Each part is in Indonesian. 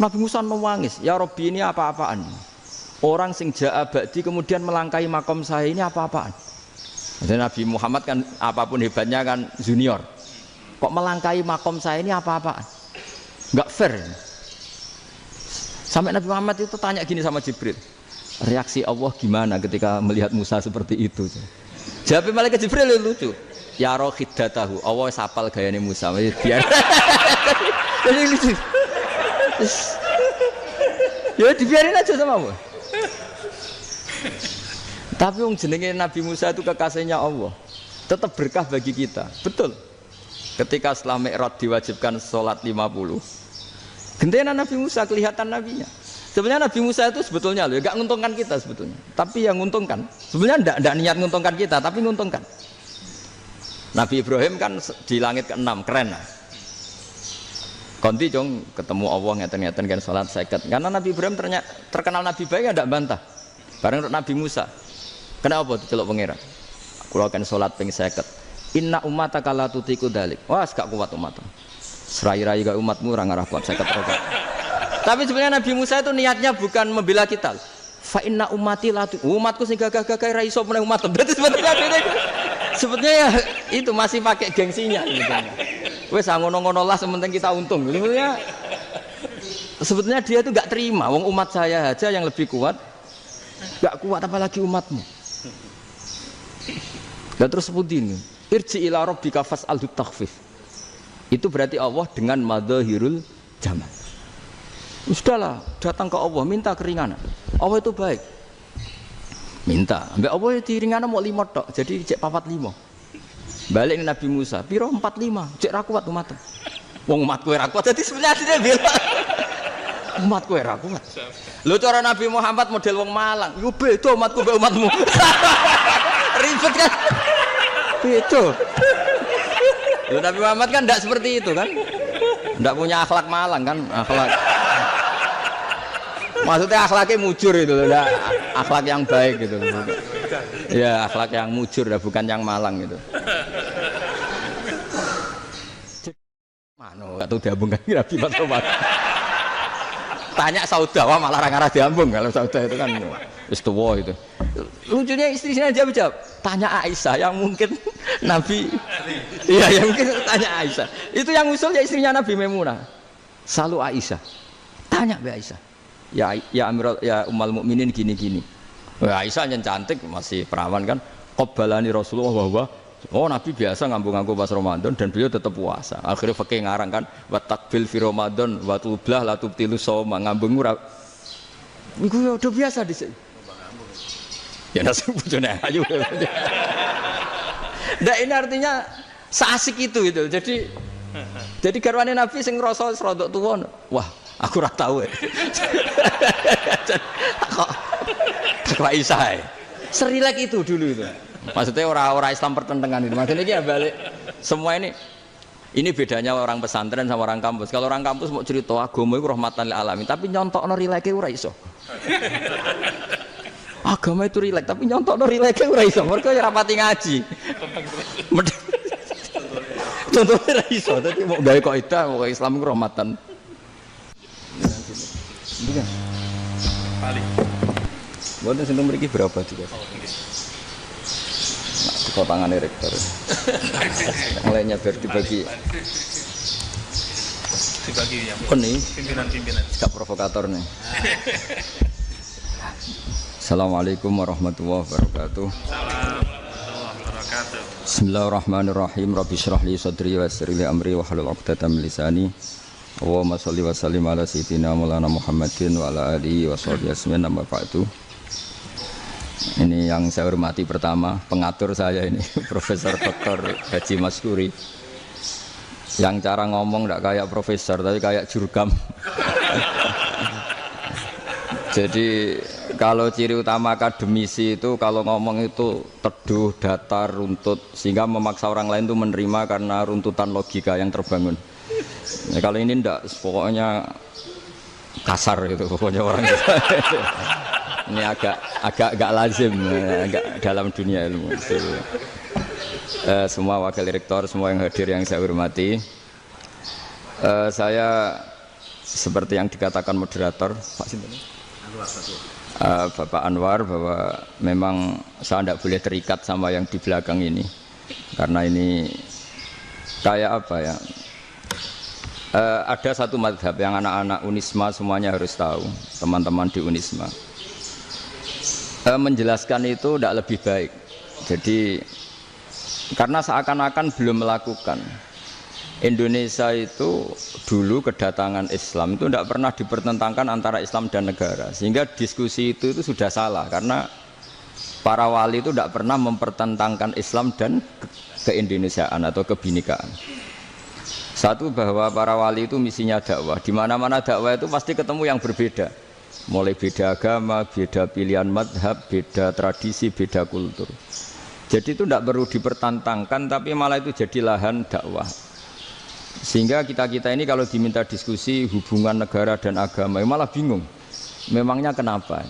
Nabi Musa menangis, ya Rabbi ini apa-apaan? Orang sing ja'a ba'di kemudian melangkahi makom saya ini apa-apaan? Jadi Nabi Muhammad kan apapun hebatnya kan junior. Kok melangkahi makom saya ini apa-apaan? Enggak fair. Sampai Nabi Muhammad itu tanya gini sama Jibril. Reaksi Allah gimana ketika melihat Musa seperti itu? Jawab malaikat Jibril lucu. Ya rohidatahu, Allah sapal gayane Musa. Biar. Jadi lucu. Ya dibiarin aja sama Allah. Tapi yang jenenge Nabi Musa itu kekasihnya Allah. Tetap berkah bagi kita. Betul. Ketika setelah Mi'raj diwajibkan sholat 50. Gentena Nabi Musa kelihatan nabinya. Sebenarnya Nabi Musa itu sebetulnya loh, enggak menguntungkan kita sebetulnya. Tapi yang menguntungkan, sebenarnya enggak niat menguntungkan kita, tapi menguntungkan. Nabi Ibrahim kan di langit ke-6, keren lah. Konti jong ketemu Allah ngeten-ngeten kan sholat seket. Karena Nabi Ibrahim terkenal Nabi baik enggak bantah. Bareng Nabi Musa. Kenapa diceluk pangeran? Kula kan sholat ping 50. Inna ummataka la tutiku dalik. Wah, gak kuat umatmu. Serai-rai gak umatmu ora ngarah kuat 50 rokaat. Tapi sebenarnya Nabi Musa itu niatnya bukan membela kita. Fa inna ummati la umatku sing gagah-gagah ra iso meneh umat. Berarti sebetulnya ya itu masih pakai gengsinya gitu. Wes ngono-ngono lah sementing kita untung. Sebetulnya dia itu enggak terima wong umat saya aja yang lebih kuat. Enggak kuat apalagi umatmu. Dan terus sebutin irji ila rabbika fas'alhu takhfif. Itu berarti Allah dengan madzahirul jamal. Sudahlah, datang ke Allah minta keringanan. Allah itu baik. Minta, ambek Allah itu ringanan mau 5 tok, jadi cek 45. Balik ke Nabi Musa, piro 45, cek ra kuat umat. Wong umatku ora kuat, jadi sebenarnya dia bilang umatku ora kuat. Lho cara Nabi Muhammad model wong Malang, yo beda umatku mbek umatmu. Ribet kan? Beda. Lho Nabi Muhammad kan enggak seperti itu kan? Enggak punya akhlak Malang kan, akhlak. Maksudnya akhlaknya mujur itu, enggak akhlak yang baik gitu. Ya, akhlak yang mujur bukan yang Malang gitu. Mano, enggak tahu diambungkan Nabi Muhammad. Tanya Sauda, wah malah orang arah diambung kalau Sauda itu kan wis tuwa itu. Lucunya istrinya jawab. Tanya Aisyah yang mungkin Nabi. Iya, yang mungkin tanya Aisyah. Itu yang usul ya istrinya Nabi Maimunah. Selalu Aisyah. Tanya Mbak Aisyah. Ya Amirul ya Ummul Mukminin gini-gini. Wah, Aisyah yang cantik masih perawan kan. Qabbalani Rasulullah bahwa oh Nabi biasa ngambung-ngambung pas Ramadan dan beliau tetap puasa. Akhirnya fakih ngarang kan wa takbil fi Ramadan wa tublah la tubtilu shauma ngambung ora. Iku ya udah biasa di sini. Ya nasi bojone ayu. Ndak ini artinya seasik itu gitu. Jadi garwane Nabi sing ngrasa rodok tuwa. Wah, aku ora tahu. Kok Aisyah. Serilek itu dulu itu. Maksudnya orang-orang Islam pertentangan itu. Maksudnya ini ya balik semua ini bedanya orang pesantren sama orang kampus. Kalau orang kampus mau cerita agama itu rahmatan lil alamin, tapi nyontokno rileke ora iso. Agama itu rilek, tapi nyontokno rileke ora iso. Mergo ya rapati ngaji. Contohnya ora iso, dadi mau gawe kaidah kok Islam itu rahmatan. Bukan. Paling. Boten seneng mriki berapa juga? Potongan rektor. Yang lainnya biar dibagi ya. Ini pimpinan. Sikap provokator nih. Assalamualaikum warahmatullahi wabarakatuh. Bismillahirrahmanirrahim. Rabbi shrah li sadri wa yassir li amri wa hlul 'uqdatam min lisani. Allahumma shalli wa sallim ala sayyidina Maulana Muhammadin wa ala alihi wa sahbihi ajmain amma ba'du. Ini yang saya hormati pertama, pengatur saya ini, Profesor Dr. Haji Maskuri. Yang cara ngomong tidak kayak profesor, tapi kayak jurkam. Jadi kalau ciri utama akademisi itu kalau ngomong itu teduh, datar, runtut, sehingga memaksa orang lain itu menerima karena runtutan logika yang terbangun. Ya, kalau ini tidak, pokoknya kasar gitu, pokoknya orang itu. Ini agak lazim, agak dalam dunia ilmu. Semua wakil rektor, semua yang hadir yang saya hormati, saya seperti yang dikatakan moderator Pak Sinten, Bapak Anwar, bahwa memang saya tidak boleh terikat sama yang di belakang ini karena ini kayak apa ya, ada satu mazhab yang anak-anak Unisma semuanya harus tahu, teman-teman di Unisma menjelaskan itu tidak lebih baik. Jadi karena seakan-akan belum melakukan. Indonesia itu dulu kedatangan Islam itu tidak pernah dipertentangkan antara Islam dan negara, sehingga diskusi itu sudah salah karena para wali itu tidak pernah mempertentangkan Islam dan keindonesiaan atau kebinekaan. Satu, bahwa para wali itu misinya dakwah, di mana-mana dakwah itu pasti ketemu yang berbeda, mulai beda agama, beda pilihan madhab, beda tradisi, beda kultur. Jadi itu tidak perlu dipertentangkan, tapi malah itu jadi lahan dakwah. Sehingga kita-kita ini kalau diminta diskusi hubungan negara dan agama malah bingung, memangnya kenapa?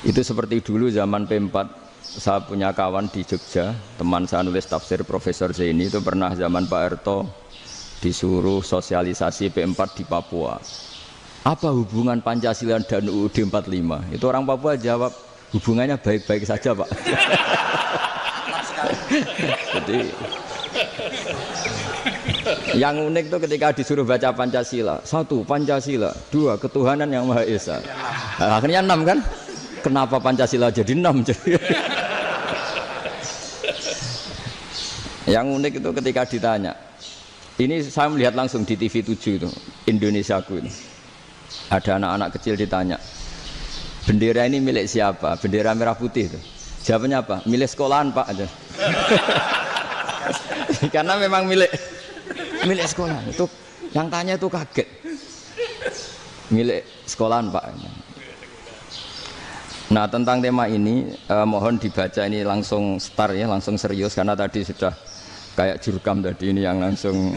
Itu seperti dulu zaman P4, saya punya kawan di Jogja, teman saya nulis tafsir Profesor Zaini, itu pernah zaman Pak Erto disuruh sosialisasi P4 di Papua. Apa hubungan Pancasila dan UUD 45? Itu orang Papua jawab, hubungannya baik-baik saja Pak. Jadi yang unik itu ketika disuruh baca Pancasila, 1 Pancasila, 2 ketuhanan yang Maha Esa. Nah, akhirnya 6 kan? Kenapa Pancasila jadi 6? Yang unik itu ketika ditanya, ini saya melihat langsung di TV 7 itu, Indonesiaku itu. Ada anak-anak kecil ditanya, bendera ini milik siapa? Bendera merah putih itu. Jawabannya apa? Milik sekolahan Pak aja. Karena memang milik sekolah. Itu yang tanya itu kaget. Milik sekolahan Pak. Nah, tentang tema ini mohon dibaca ini langsung start ya, langsung serius karena tadi sudah kayak jurkam tadi, ini yang langsung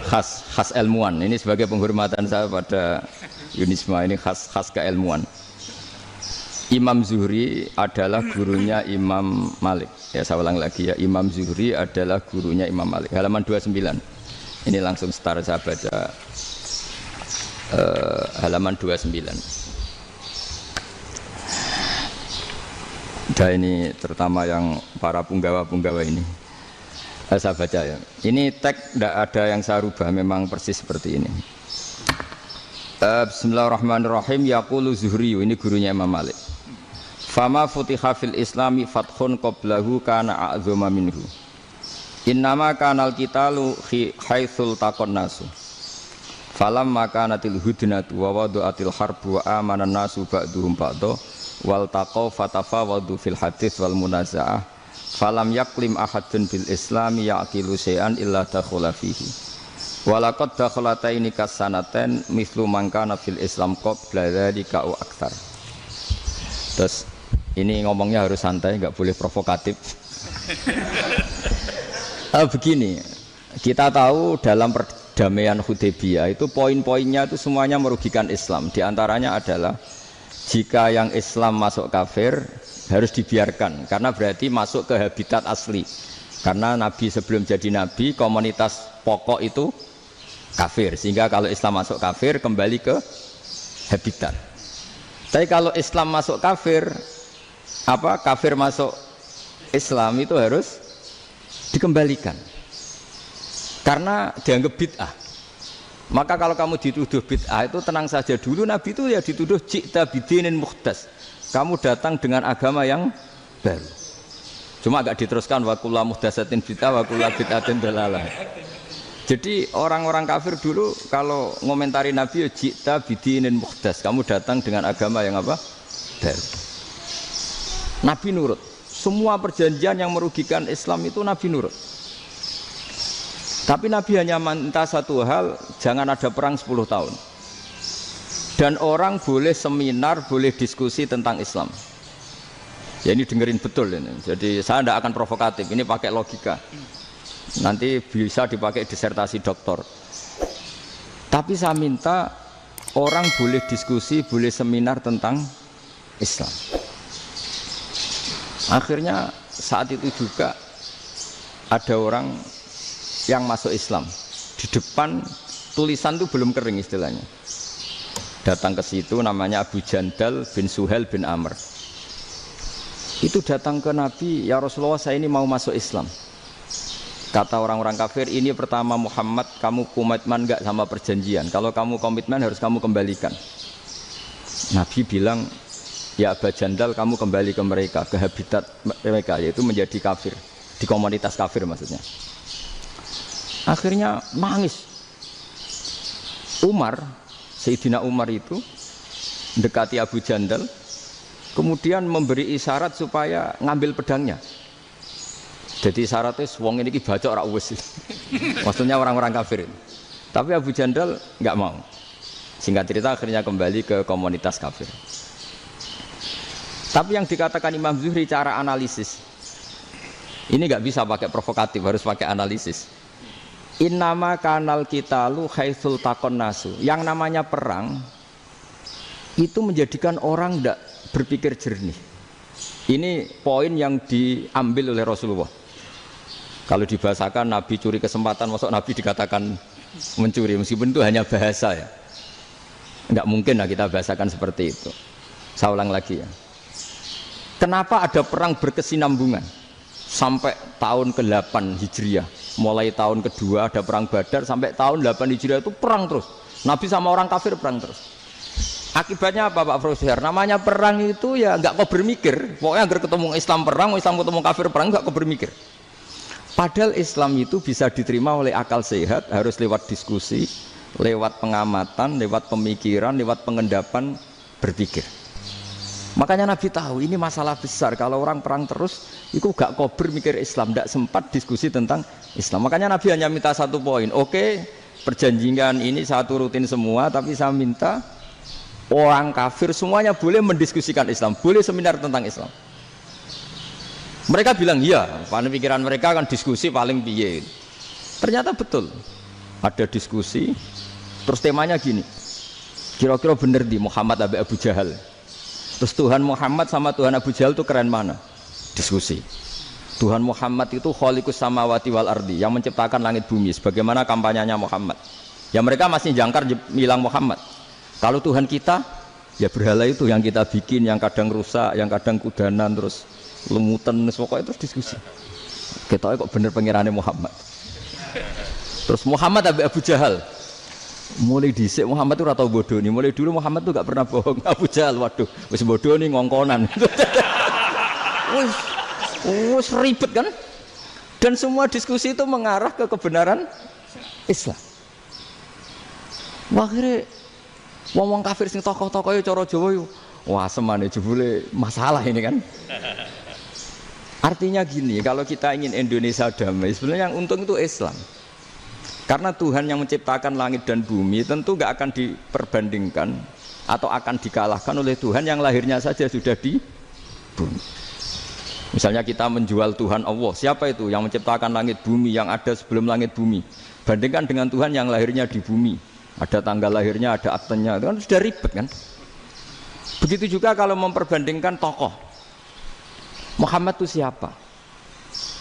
khas ilmuwan. Ini sebagai penghormatan saya pada Unisma, ini khas keilmuan. Imam Zuhri adalah gurunya Imam Malik. Ya, saya ulang lagi ya, Imam Zuhri adalah gurunya Imam Malik. Halaman 29. Ini langsung start saya baca halaman 29. Dan ini terutama yang para punggawa-punggawa ini. Saya baca ya. Ini teks tidak ada yang saya rubah, memang persis seperti ini. Bismillahirrahmanirrahim. Yaqulu Zuhri, ini gurunya Imam Malik. Fama futiha fil islami fathun qablahu kana a'zama minhu. Innama kanal qitalu haitsul taqon nasu. Falamma kanatil hudnatu wa wadu'atil harbu wa amana nasu ba'duhum ba'du wal taqaw fatafawadu fil hadits wal munaza'ah. Falam yaklim ahadun bil islami yaqilu syai'an illa dakhala fihi. Walaqad dakhalataini kasanaten mithlu man kana fil islam qabla dzalika wa aktsar. Terus ini ngomongnya harus santai, nggak boleh provokatif. Begini, kita tahu dalam perdamaian Hudaybiyah itu poin-poinnya itu semuanya merugikan Islam. Di antaranya adalah jika yang Islam masuk kafir harus dibiarkan, karena berarti masuk ke habitat asli. Karena Nabi sebelum jadi Nabi, komunitas pokok itu kafir, sehingga kalau Islam masuk kafir kembali ke habitat. Tapi kalau Islam masuk kafir, kafir masuk Islam itu harus dikembalikan karena dianggap bid'ah. Maka kalau kamu dituduh bid'ah itu tenang saja dulu, Nabi itu ya dituduh ji'ta bidinin muhdas, kamu datang dengan agama yang baru. Cuma agak diteruskan wa kullu muhdasatin bid'ah wa kullu bid'atin dalalah. Jadi orang-orang kafir dulu kalau ngomentari Nabi ya ji'ta bidinin muhdas, kamu datang dengan agama yang apa? Baru. Nabi nurut. Semua perjanjian yang merugikan Islam itu Nabi nurut. Tapi Nabi hanya minta satu hal, jangan ada perang 10 tahun. Dan orang boleh seminar, boleh diskusi tentang Islam. Ya ini dengerin betul ini. Jadi saya tidak akan provokatif, ini pakai logika. Nanti bisa dipakai disertasi doktor. Tapi saya minta orang boleh diskusi, boleh seminar tentang Islam. Akhirnya saat itu juga ada orang yang masuk Islam di depan tulisan itu belum kering istilahnya. Datang ke situ namanya Abu Jandal bin Suhail bin Amr. Itu datang ke Nabi, ya Rasulullah saya ini mau masuk Islam. Kata orang-orang kafir, ini pertama Muhammad, kamu komitmen enggak sama perjanjian? Kalau kamu komitmen harus kamu kembalikan. Nabi bilang, ya Abu Jandal kamu kembali ke mereka, ke habitat mereka, yaitu menjadi kafir, di komunitas kafir maksudnya. Akhirnya nangis. Umar, Sayyidina Umar itu mendekati Abu Jandal, kemudian memberi isyarat supaya ngambil pedangnya. Jadi isyaratnya wong ini baca ora wis. Maksudnya orang-orang kafir. Tapi Abu Jandal nggak mau. Singkat cerita akhirnya kembali ke komunitas kafir. Tapi yang dikatakan Imam Zuhri cara analisis ini nggak bisa pakai provokatif, harus pakai analisis. Innama kanal qitalu haitsul taqon nasu. Yang namanya perang itu menjadikan orang tidak berpikir jernih. Ini poin yang diambil oleh Rasulullah. Kalau dibahasakan Nabi curi kesempatan, masuk Nabi dikatakan mencuri, meskipun itu hanya bahasa ya. Enggak mungkin lah kita bahasakan seperti itu. Saya ulang lagi ya. Kenapa ada perang berkesinambungan sampai tahun ke-8 Hijriah? Mulai tahun kedua ada perang Badar sampai tahun 8 Hijriah itu perang terus. Nabi sama orang kafir perang terus. Akibatnya apa Pak Profesor? Namanya perang itu ya enggak kau bermikir. Pokoknya agar ketemu Islam perang, Islam ketemu kafir perang enggak kau bermikir. Padahal Islam itu bisa diterima oleh akal sehat, harus lewat diskusi, lewat pengamatan, lewat pemikiran, lewat pengendapan berpikir. Makanya Nabi tahu ini masalah besar. Kalau orang perang terus, itu gak kober mikir Islam, tidak sempat diskusi tentang Islam. Makanya Nabi hanya minta satu poin. Oke, perjanjian ini saya turutin semua, tapi saya minta orang kafir semuanya boleh mendiskusikan Islam, boleh seminar tentang Islam. Mereka bilang iya, pada pikiran mereka kan diskusi paling piye. Ternyata betul, ada diskusi. Terus temanya gini, kira-kira bener di Muhammad Abu Jahal. Terus Tuhan Muhammad sama Tuhan Abu Jahal itu keren mana? Diskusi. Tuhan Muhammad itu khaliqus samawati wal ardi, yang menciptakan langit bumi. Sebagaimana kampanyenya Muhammad. Ya mereka masih jangkar bilang Muhammad. Kalau Tuhan kita, ya berhala itu yang kita bikin, yang kadang rusak, yang kadang kudanan, terus lumutan, pokoknya terus diskusi. Kita kok bener pengirannya Muhammad. Terus Muhammad Abu Jahal. Mulai dhisik Muhammad itu ratau bodoh nih. Mulai dulu Muhammad tuh gak pernah bohong. Abu Jahal, waduh, wis bodoh nih ngongkonan. Wis ribet kan? Dan semua diskusi itu mengarah ke kebenaran Islam. Akhirnya ngomong kafir sing tokoh-tokoh cara Jawa yo. Wah, semane jebule masalah ini kan. Artinya gini, kalau kita ingin Indonesia damai, sebenarnya yang untung itu Islam. Karena Tuhan yang menciptakan langit dan bumi tentu gak akan diperbandingkan atau akan dikalahkan oleh Tuhan yang lahirnya saja sudah di bumi. Misalnya kita menjual Tuhan Allah, siapa itu yang menciptakan langit bumi, yang ada sebelum langit bumi? Bandingkan dengan Tuhan yang lahirnya di bumi, ada tanggal lahirnya, ada aktenya, itu kan sudah ribet kan? Begitu juga kalau memperbandingkan tokoh. Muhammad itu siapa?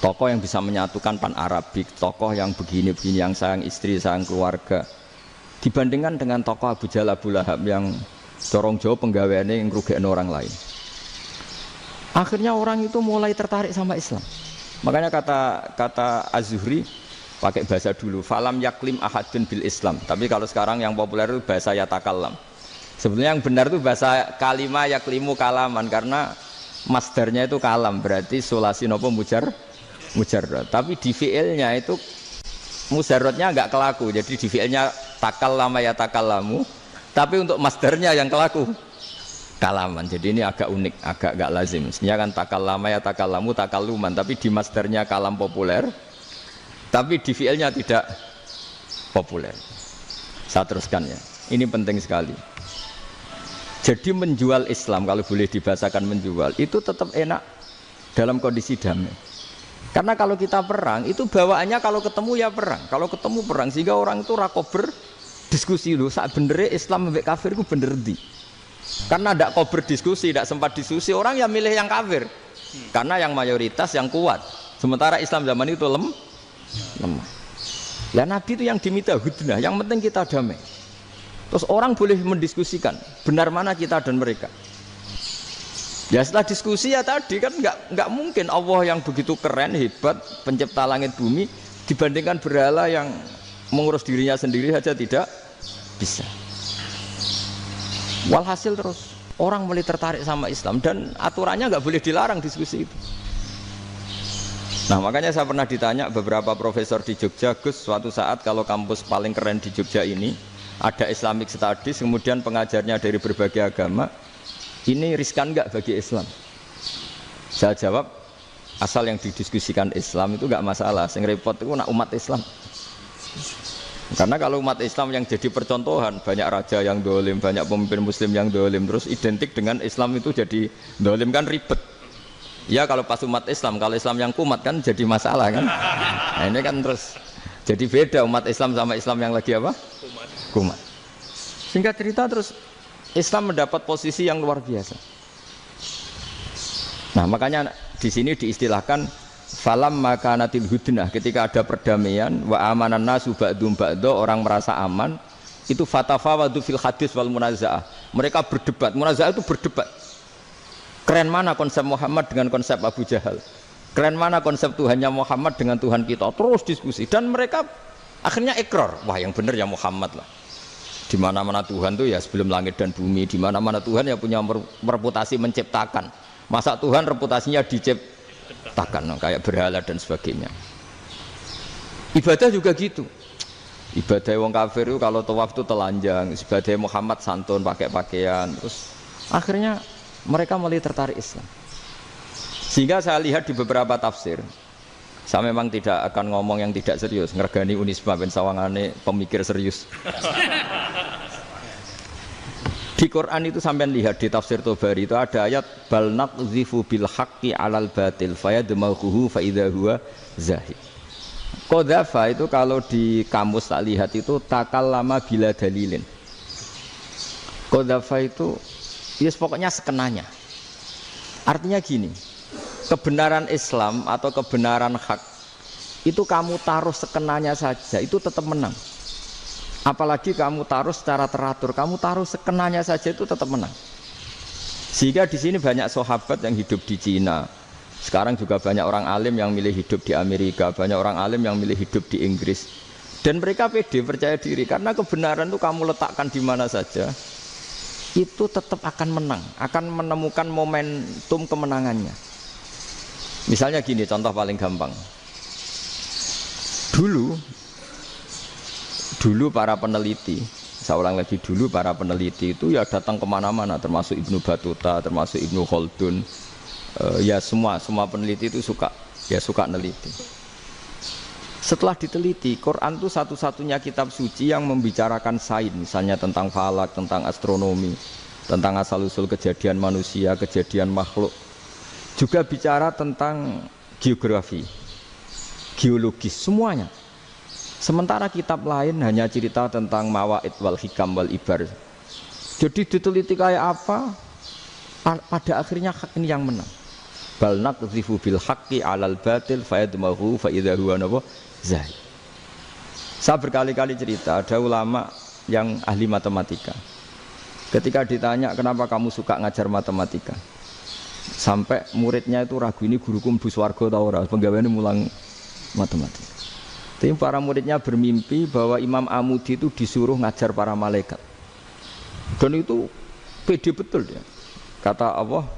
Tokoh yang bisa menyatukan pan-Arabik, tokoh yang begini-begini, yang sayang istri, sayang keluarga. Dibandingkan dengan tokoh Abu Jahal, Abu Lahab yang dorong jauh penggaweannya yang ngerugikan orang lain. Akhirnya orang itu mulai tertarik sama Islam. Makanya kata Az-Zuhri pakai bahasa dulu, falam yaklim ahadun bil Islam. Tapi kalau sekarang yang populer itu bahasa yatakallam. Sebenarnya yang benar itu bahasa kalimah yaklimu kalaman, karena masdarnya itu kalam, berarti sulasi nopo mujarrad. Tapi di fiilnya itu mujarradnya enggak kelaku. Jadi di fiilnya takallama ya takallamu, tapi untuk masdarnya yang kelaku kalaman. Jadi ini agak unik, agak enggak lazim. Sebenarnya kan takallama ya takallamu takalluman, tapi di masdarnya kalam populer, tapi di fiilnya tidak populer. Saya teruskan ya. Ini penting sekali. Jadi menjual Islam, kalau boleh dibahasakan menjual, itu tetap enak dalam kondisi damai. Karena kalau kita perang, itu bawaannya kalau ketemu ya perang. Kalau ketemu perang, sehingga orang itu rakober diskusi dulu. Saat benernya Islam sampai kafir itu bener di. Karena tidak kober diskusi, tidak sempat diskusi, orang yang milih yang kafir. Karena yang mayoritas yang kuat. Sementara Islam zaman itu lemah. Lah Nabi itu yang diminta hudnah, yang penting kita damai. Terus orang boleh mendiskusikan benar mana kita dan mereka. Ya setelah diskusi ya tadi kan nggak mungkin Allah yang begitu keren hebat pencipta langit bumi dibandingkan berhala yang mengurus dirinya sendiri saja tidak bisa. Walhasil terus orang mulai tertarik sama Islam dan aturannya nggak boleh dilarang diskusi itu. Nah makanya saya pernah ditanya beberapa profesor di Jogja, Gus suatu saat kalau kampus paling keren di Jogja ini ada Islamic Studies kemudian pengajarnya dari berbagai agama, ini riskan nggak bagi Islam? Saya jawab asal yang didiskusikan Islam itu nggak masalah, yang repot itu umat Islam. Karena kalau umat Islam yang jadi percontohan, banyak raja yang dolim, banyak pemimpin muslim yang dolim, terus identik dengan Islam itu jadi dolim kan ribet. Ya kalau pas umat Islam, kalau Islam yang kumat kan jadi masalah kan. Nah ini kan terus jadi beda umat Islam sama Islam yang lagi apa? Kumat. Singkat cerita terus Islam mendapat posisi yang luar biasa. Nah makanya di sini diistilahkan falam makanatil hudnah, ketika ada perdamaian wa amanan nasu ba'dum ba'do, orang merasa aman, itu fatafawadu fil hadis wal munazaah. Mereka berdebat, munazaah itu berdebat. Keren mana konsep Muhammad dengan konsep Abu Jahal? Keren mana konsep Tuhannya Muhammad dengan Tuhan kita? Terus diskusi dan mereka akhirnya ikrar, wah yang benar ya Muhammad lah. Di mana-mana Tuhan tuh ya sebelum langit dan bumi, di mana-mana Tuhan ya punya reputasi menciptakan. Masa Tuhan reputasinya diciptakan kayak berhala dan sebagainya. Ibadah juga gitu. Ibadah wong kafir itu kalau tawaf itu telanjang, ibadah Muhammad santun pakai pakaian. Terus akhirnya mereka mulai tertarik Islam. Sehingga saya lihat di beberapa tafsir, saya memang tidak akan ngomong yang tidak serius, ngergani Unisba ben sawangane pemikir serius. Di Quran itu sampean lihat di tafsir Tobari itu ada ayat bal naqzifu bil haqqi 'alal batil fayadmaghuhu fa idza huwa zahid. Qadzafa itu kalau di kamus tak lihat itu takallama bila dalilin. Qadzafa itu ya pokoknya sekenanya. Artinya gini, kebenaran Islam atau kebenaran hak itu kamu taruh sekenanya saja itu tetap menang. Apalagi kamu taruh secara teratur, kamu taruh sekenanya saja itu tetap menang. Sehingga di sini banyak sahabat yang hidup di Cina. Sekarang juga banyak orang alim yang milih hidup di Amerika, banyak orang alim yang milih hidup di Inggris. Dan mereka pede, percaya diri karena kebenaran itu kamu letakkan di mana saja, itu tetap akan menang, akan menemukan momentum kemenangannya. Misalnya gini, contoh paling gampang. Dulu para peneliti, saya ulang lagi, dulu para peneliti itu ya datang kemana-mana, termasuk Ibnu Battuta, termasuk Ibnu Khaldun, ya semua peneliti itu suka neliti. Setelah diteliti, Quran itu satu-satunya kitab suci yang membicarakan sains, misalnya tentang falak, tentang astronomi, tentang asal-usul kejadian manusia, kejadian makhluk, juga bicara tentang geografi, geologis, semuanya. Sementara kitab lain hanya cerita tentang mawaid wal hikam wal ibar. Jadi diteliti kayak apa, pada akhirnya hak ini yang menang. Bal naqdhifu bil haqqi 'alal batil fayadmaghu fa idza huwa zahid. Saya berkali-kali cerita, ada ulama yang ahli matematika. Ketika ditanya kenapa kamu suka ngajar matematika, sampai muridnya itu ragu, ini guruku mlebu swarga ta ora, penggaweane mulang matematika. Tapi para muridnya bermimpi bahwa Imam Amudi itu disuruh ngajar para malaikat. Dan itu pede betul dia. Kata Allah,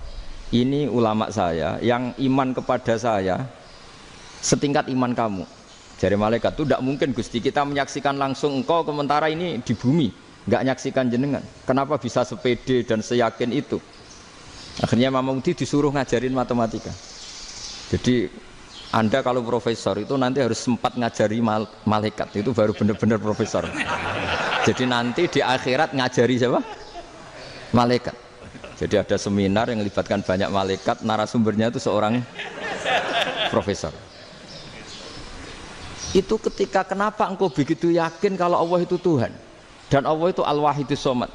ini ulama saya yang iman kepada saya setingkat iman kamu. Jadi malaikat itu tidak mungkin Gusti, kita menyaksikan langsung engkau sementara ini di bumi, nggak nyaksikan jenengan. Kenapa bisa sepede dan seyakin itu? Akhirnya Imam Amudi disuruh ngajarin matematika. Jadi Anda kalau profesor itu nanti harus sempat ngajari malaikat, itu baru benar-benar profesor. Jadi nanti di akhirat ngajari siapa? Malaikat. Jadi ada seminar yang melibatkan banyak malaikat, narasumbernya itu seorang profesor. Itu ketika kenapa engkau begitu yakin kalau Allah itu Tuhan dan Allah itu Al-Wahidus Shomad.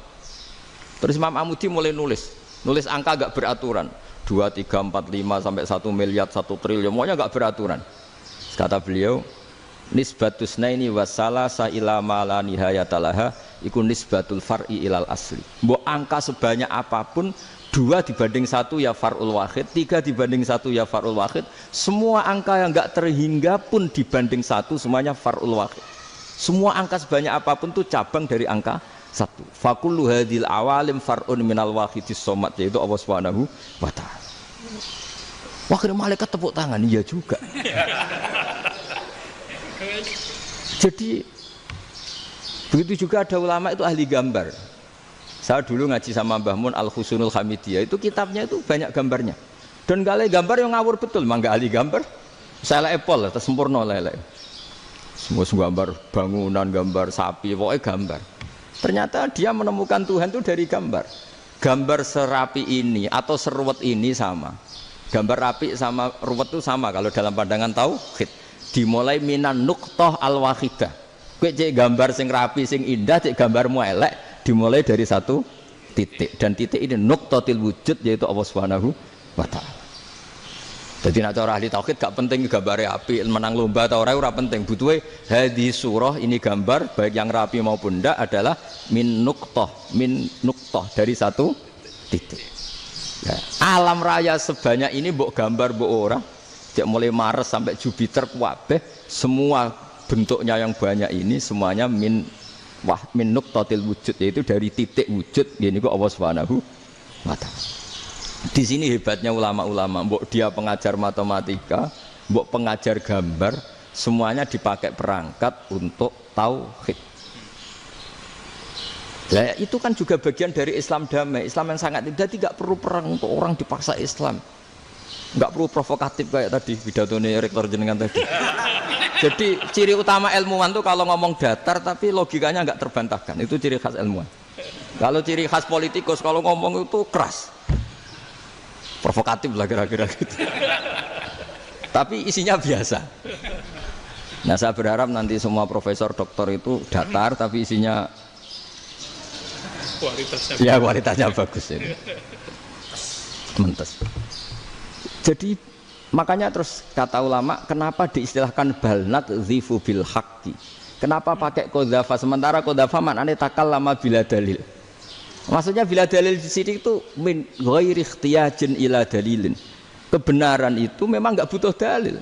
Terus Imam Amudi mulai nulis angka gak beraturan. 2, 3, 4, 5 sampai 1 miliar, 1 triliun, semuanya enggak beraturan. Kata beliau, nisbatus naini wasalasa ila ma la nihayatalaha iku nisbatul far'i ilal asli. Mbok angka sebanyak apapun 2 dibanding 1 ya far'ul wahid, 3 dibanding 1 ya far'ul wahid, semua angka yang enggak terhingga pun dibanding 1 semuanya far'ul wahid. Semua angka sebanyak apapun itu cabang dari angka 1. Fakullu hadil awalim far'un minal wahidis somad, yaitu Allah Subhanahu wa ta'ala. Wakil malaikat tepuk tangan, iya juga. Jadi begitu juga ada ulama itu ahli gambar. Saya dulu ngaji sama Mbah Mun Al-Husunul Hamidiyah, itu kitabnya itu banyak gambarnya. Dan gale gambar yang ngawur betul, mangga ahli gambar. Saya Apple, terus sempurna lele. Semua gambar bangunan, gambar sapi, pokoknya gambar. Ternyata dia menemukan Tuhan itu dari gambar. Gambar serapi ini atau seruwet ini sama. Gambar rapi sama ruwet itu sama kalau dalam pandangan tauhid. Dimulai minan nuqtah al-wahidah. Kowe cek gambar sing rapi, sing indah, cek gambarmu elek, dimulai dari 1 titik. Dan titik ini nuqtatil wujud, yaitu Allah Subhanahu wa ta'ala. Jadi nak cara ahli tauhid gak penting gambare api, menang lomba atau ora penting. Butuhe hadis surah ini gambar baik yang rapi maupun ndak adalah min nuqtah dari 1 titik. Ya, alam raya sebanyak ini mbok gambar mbok ora, cek mulai Mars sampai Jupiter kabeh semua bentuknya yang banyak ini semuanya min nuqtatil wujud, yaitu dari titik wujud. Ini kok Allah Subhanahu wa ta'ala. Di sini hebatnya ulama-ulama, mbok dia pengajar matematika, mbok pengajar gambar, semuanya dipakai perangkat untuk tauhid. Nah, itu kan juga bagian dari Islam damai, Islam yang sangat tidak perlu perang untuk orang dipaksa Islam. Enggak perlu provokatif kayak tadi pidatonya rektor jenengan tadi. Jadi ciri utama ilmuwan tuh kalau ngomong datar tapi logikanya enggak terbantahkan. Itu ciri khas ilmuwan. Kalau ciri khas politikus kalau ngomong itu keras. Provokatif lah kira-kira gitu. Tapi isinya biasa. Nah, saya berharap nanti semua profesor doktor itu datar tapi isinya kualitasnya bagus ini. Mentes. Jadi makanya terus kata ulama, kenapa diistilahkan balnat zifu bil haqqi? Kenapa pakai qadzafa sementara qadzafa maknane takallama bila dalil? Maksudnya bila dalil di sini itu min ghairi ikhtiyajin ila dalilin. Kebenaran itu memang enggak butuh dalil.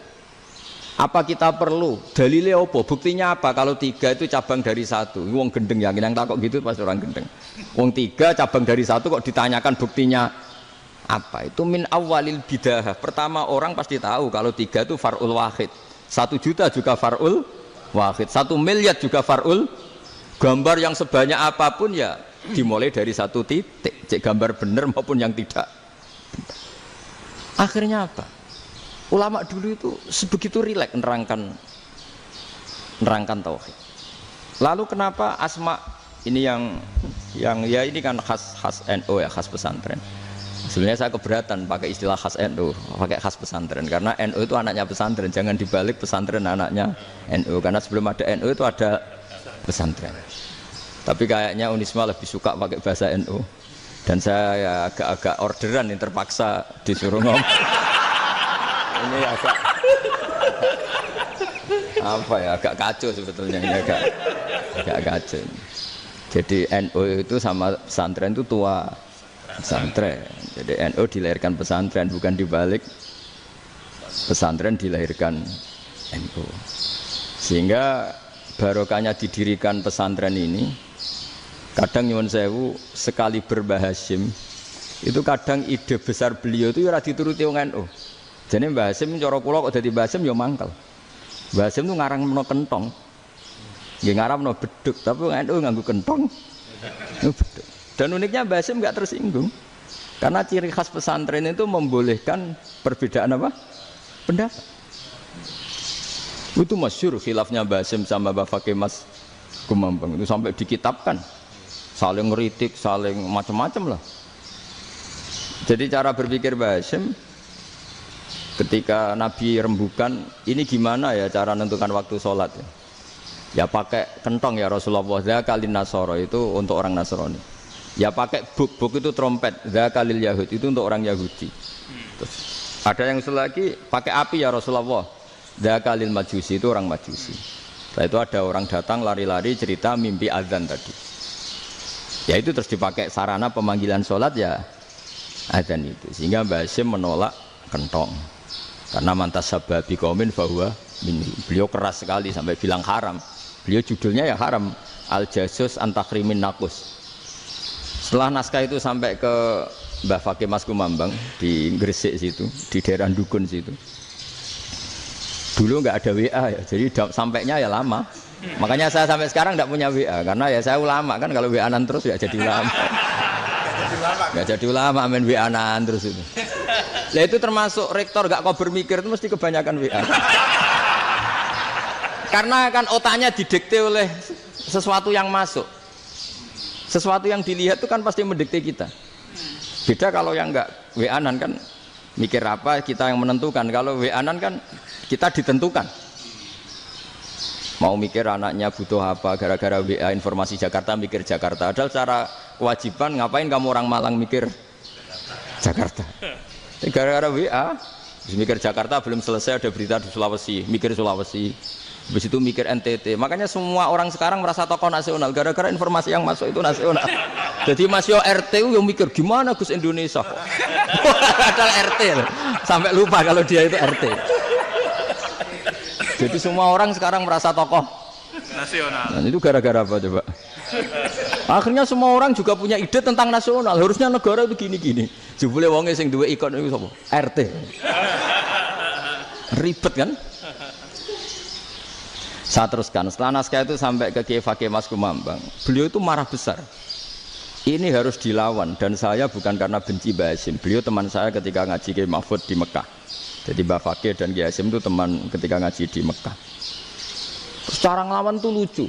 Apa kita perlu dalilnya apa? Buktinya apa? Kalau 3 itu cabang dari 1. Wong gendeng yang takok gitu pas orang gendeng. Wong 3 cabang dari 1 kok ditanyakan buktinya apa? Itu min awalil bidah. Pertama orang pasti tahu kalau 3 itu far'ul wahid. 1 juta juga far'ul wahid. 1 miliar juga far'ul. Gambar yang sebanyak apapun ya dimulai dari 1 titik. Cek gambar benar maupun yang tidak. Akhirnya apa? Ulama dulu itu sebegitu rileks nerangkan tauhid. Lalu kenapa asma ini yang ya ini kan khas NU ya, khas pesantren. Sebenarnya saya keberatan pakai istilah khas NU, pakai khas pesantren karena NU itu anaknya pesantren, jangan dibalik pesantren anaknya NU karena sebelum ada NU itu ada pesantren. Tapi kayaknya Unisma lebih suka pakai bahasa NU dan saya ya agak-agak orderan yang terpaksa disuruh ngomong. Ini agak apa ya, agak kacau sebetulnya ini agak kacau. Jadi NU itu sama pesantren itu tua pesantren. Jadi NU dilahirkan pesantren, bukan dibalik pesantren dilahirkan NU. Sehingga barokahnya didirikan pesantren ini. Kadang nyuwun sewu sekali Mbah Hasyim itu kadang ide besar beliau itu ora dituruti wong NU. Jadi Mbah Hasyim cara kula kok dadi Mbah Hasyim ya mangkel. Mbah Hasyim itu ngarangno kentong. Nggih ngaramno beduk, tapi NU nganggo kentong. Beduk. Dan uniknya Mbah Hasyim enggak tersinggung. Karena ciri khas pesantren itu membolehkan perbedaan apa? Pendapat. Itu masyhur khilafnya Mbah Hasyim sama Mbah Fakih Mas Kumambang itu sampai dikitabkan. Saling ngeritik, saling macam-macam lah. Jadi cara berpikir Mbah Hasyim ketika Nabi rembukan, ini gimana ya cara menentukan waktu sholat ya? Ya pakai kentong ya Rasulullah, zakalin nasoro itu untuk orang Nasrani. Ya pakai buk itu trompet, zakalil Yahud itu untuk orang Yahudi. Terus ada yang usul lagi pakai api ya Rasulullah. Dzakalil majusi itu orang majusi. Setelah itu ada orang datang lari-lari cerita mimpi azan tadi. Ya itu terus dipakai sarana pemanggilan sholat ya azan itu. Sehingga Mbah Hasyim menolak kentong. Karena mantas sababi qaumin fahuwa minhu. Beliau keras sekali sampai bilang haram. Beliau judulnya ya haram. Al-Jasus Antakrimin Nakus. Setelah naskah itu sampai ke Mbah Fakih Mas Kumambang di Gresik situ, di daerah Dukun situ. Dulu nggak ada WA ya, jadi sampainya ya lama. Makanya saya sampai sekarang nggak punya WA karena ya saya ulama kan, kalau WA-an terus ya jadi ulama. Nggak jadi ulama main WA-an terus itu. Lah itu termasuk rektor nggak kau bermikir itu mesti kebanyakan WA. Karena kan otaknya didikte oleh sesuatu yang masuk. Sesuatu yang dilihat itu kan pasti mendikte kita. Beda kalau yang enggak WA-an kan mikir apa kita yang menentukan. Kalau WA-an kan kita ditentukan. Mau mikir anaknya butuh apa gara-gara WA informasi Jakarta mikir Jakarta. Padahal secara kewajiban ngapain kamu orang Malang mikir Jakarta. Gara-gara WA mikir Jakarta belum selesai ada berita di Sulawesi, mikir Sulawesi. Habis itu mikir NTT. Makanya semua orang sekarang merasa tokoh nasional gara-gara informasi yang masuk itu nasional. Jadi Mas Yo RT yang mikir gimana Gus Indonesia. Padahal RT sampai lupa kalau dia itu RT. Jadi semua orang sekarang merasa tokoh nasional. Dan itu gara-gara apa coba? Akhirnya semua orang juga punya ide tentang nasional. Harusnya negara itu gini-gini. Jebule wonge sing duwe ikon itu sapa? RT. Ribet kan? Saya teruskan, setelah naskah itu sampai ke Kiai Fakih Mas Kumambang, beliau itu marah besar. Ini harus dilawan dan saya bukan karena benci Mbah Hasyim. Beliau teman saya ketika ngaji Kiai Mahfud di Mekah. Jadi Mbah Fakih dan Kiai Hasyim itu teman ketika ngaji di Mekah. Secara ngelawan tuh lucu.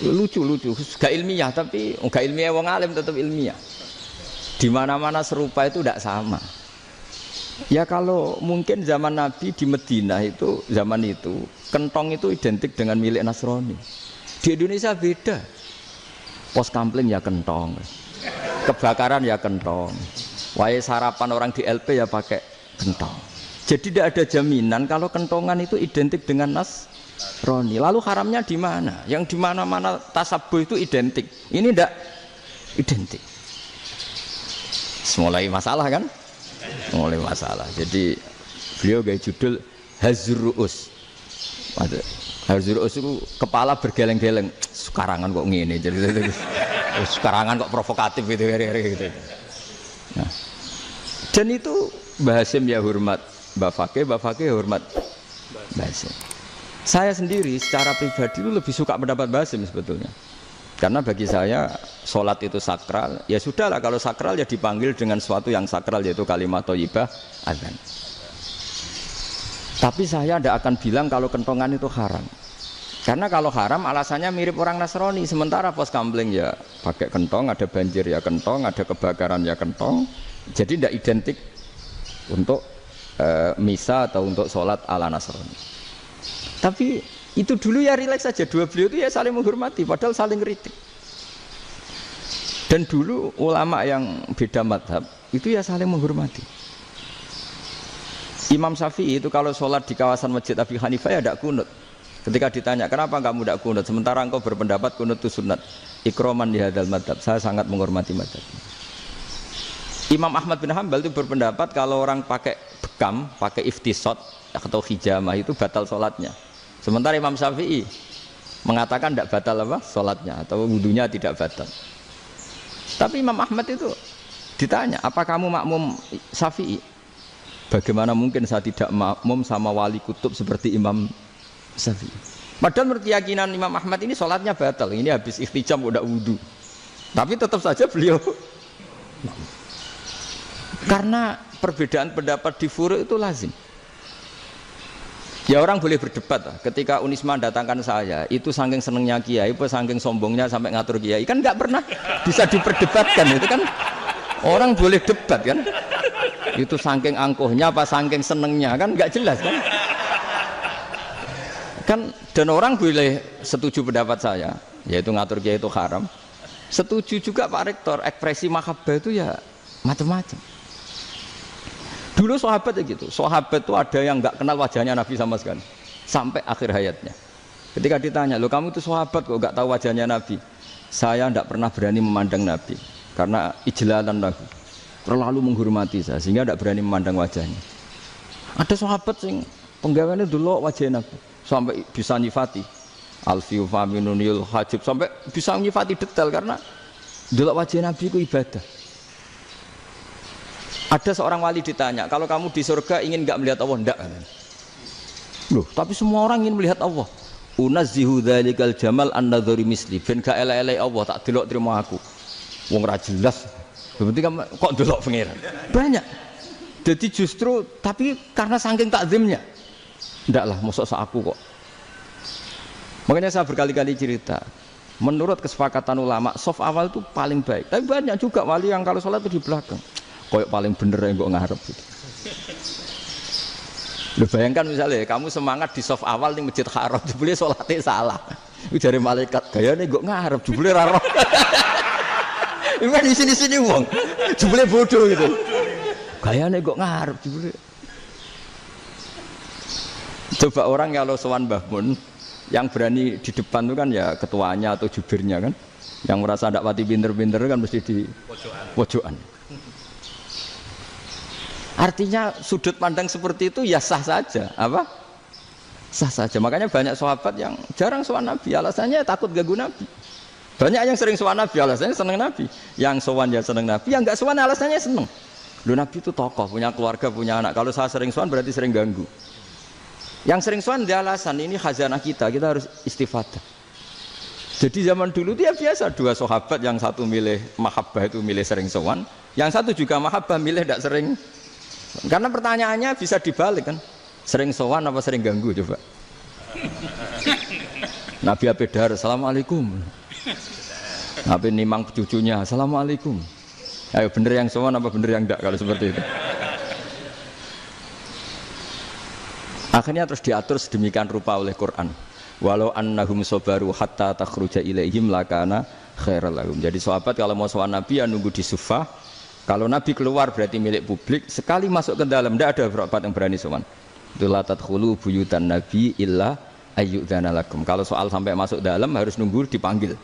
Lucu, gak ilmiah tapi gak ilmiah wong alim tetap ilmiah. Di mana-mana serupa itu tidak sama. Ya kalau mungkin zaman Nabi di Medina itu zaman itu kentong itu identik dengan milik Nasrani. Di Indonesia beda. Pos kampling ya kentong, kebakaran ya kentong, wae sarapan orang di LP ya pakai kentong. Jadi tidak ada jaminan kalau kentongan itu identik dengan Nasrani. Lalu haramnya di mana? Yang di mana-mana tasabuh itu identik. Ini tidak identik. Mulai masalah kan? Mulai masalah. Jadi beliau gaya judul Hazruus. Hazruus itu kepala bergeleng-geleng. Sekarangan kok ngene jadi sekarangan kok provokatif gitu gitu. Nah. Dan itu Mbah Hasyim ya hormat Mbah Fakih hormat Mbah Hasyim. Saya sendiri secara pribadi itu lebih suka pendapat Mbah Hasyim sebetulnya. Karena bagi saya sholat itu sakral, ya sudahlah kalau sakral ya dipanggil dengan sesuatu yang sakral yaitu kalimat thayyibah azan. Tapi saya tidak akan bilang kalau kentongan itu haram. Karena kalau haram alasannya mirip orang Nasrani. Sementara pos kampling ya pakai kentong, ada banjir ya kentong, ada kebakaran ya kentong. Jadi tidak identik untuk misa atau untuk sholat ala Nasrani. Tapi itu dulu ya rileks saja, dua beliau itu ya saling menghormati, padahal saling kritik. Dan dulu ulama yang beda madhab itu ya saling menghormati. Imam Syafi'i itu kalau sholat di kawasan Masjid Abi Hanifah ya tidak kunut. Ketika ditanya kenapa kamu tidak kunut, sementara engkau berpendapat kunut itu sunat. Ikroman di hadal madhab, saya sangat menghormati madhab. Imam Ahmad bin Hanbal itu berpendapat kalau orang pakai bekam, pakai iftisot atau hijamah itu batal sholatnya. Sementara Imam Syafi'i mengatakan tidak batal apa sholatnya atau wudunya tidak batal. Tapi Imam Ahmad itu ditanya, apa kamu makmum Syafi'i? Bagaimana mungkin saya tidak makmum sama wali kutub seperti Imam Syafi'i? Padahal menurut keyakinan Imam Ahmad ini sholatnya batal. Ini habis ikhtijam udah wudu. Tapi tetap saja beliau karena perbedaan pendapat di furu' itu lazim. Ya orang boleh berdebat lah. Ketika Unisma datangkan saya, itu saking senengnya kiai, saking sombongnya sampai ngatur kiai, kan nggak pernah bisa diperdebatkan. Itu kan orang boleh debat kan? Itu saking angkuhnya apa saking senengnya kan nggak jelas kan? Kan dan orang boleh setuju pendapat saya, yaitu ngatur kiai itu haram. Setuju juga Pak Rektor, ekspresi mahabbah itu ya macam-macam. Dulu sahabat ya gitu. Sahabat itu ada yang nggak kenal wajahnya Nabi sama sekali sampai akhir hayatnya. Ketika ditanya, "Loh kamu itu sahabat kok nggak tahu wajahnya Nabi?" "Saya tidak pernah berani memandang Nabi karena ijlalan Nabi. Terlalu menghormati saya sehingga tidak berani memandang wajahnya." Ada sahabat yang penggaweannya dulu wajah Nabi sampai bisa nyifati alfiu faminunil hajib, sampai bisa nyifati detail karena dulu wajah Nabi itu ibadah. Ada seorang wali ditanya, "Kalau kamu di surga ingin enggak melihat Allah?" "Enggak." Loh, tapi semua orang ingin melihat Allah. "Unazzihu dzalikal jamal an-nadhari misli." Ben gak elek-elek Allah tak delok terima aku. Wong ra jelas. Berarti kok delok pangeran. Banyak. Jadi justru tapi karena saking takzimnya. Enggak lah, mosok sak aku kok. Makanya saya berkali-kali cerita. Menurut kesepakatan ulama, soft awal itu paling baik. Tapi banyak juga wali yang kalau sholat itu di belakang. Koyok paling bener yang kok ngarep gitu. Lu bayangkan misalnya kamu semangat di soft awal di Masjid Haram, jebule sholatnya salah. Itu dari malaikat gayane kok ngarep, jebule ra roh. Iku di sini-sini wong. Jebule bodoh gitu. Gayane kok ngarep jebule. Coba orang kalau sowan Mbah Mun yang berani di depan itu kan ya ketuanya atau jubirnya kan. Yang merasa ndak pati pinter-pinter kan mesti di pojokan. Artinya sudut pandang seperti itu ya sah saja, apa? Sah saja. Makanya banyak sahabat yang jarang sowan Nabi, alasannya takut ganggu Nabi. Banyak yang sering sowan Nabi, alasannya seneng Nabi. Yang sowan ya seneng Nabi, yang enggak sowan alasannya seneng. Loh, Nabi itu tokoh, punya keluarga, punya anak. Kalau saya sering sowan berarti sering ganggu. Yang sering sowan dia alasan ini khazanah kita harus istifadah. Jadi zaman dulu dia biasa dua sahabat, yang satu milih mahabbah itu milih sering sowan, yang satu juga mahabbah milih tidak sering. Karena pertanyaannya bisa dibalik kan, sering sowan apa sering ganggu coba. Nabi Abedar, "Assalamualaikum." Nabi nimang cucunya, "Assalamualaikum." Ayo bener yang sowan apa bener yang enggak kalau seperti itu. Akhirnya terus diatur sedemikian rupa oleh Quran. Walau annahum sabaru hatta takhruja ilaihim lakana khairal lahum. Jadi sahabat kalau mau sowan Nabi ya nunggu di Sufah. Kalau Nabi keluar berarti milik publik. Sekali masuk ke dalam tidak ada sahabat yang berani sowan. La tadkhulu buyutan Nabi illa ayyudzana lakum. Kalau soal sampai masuk dalam harus nunggu dipanggil.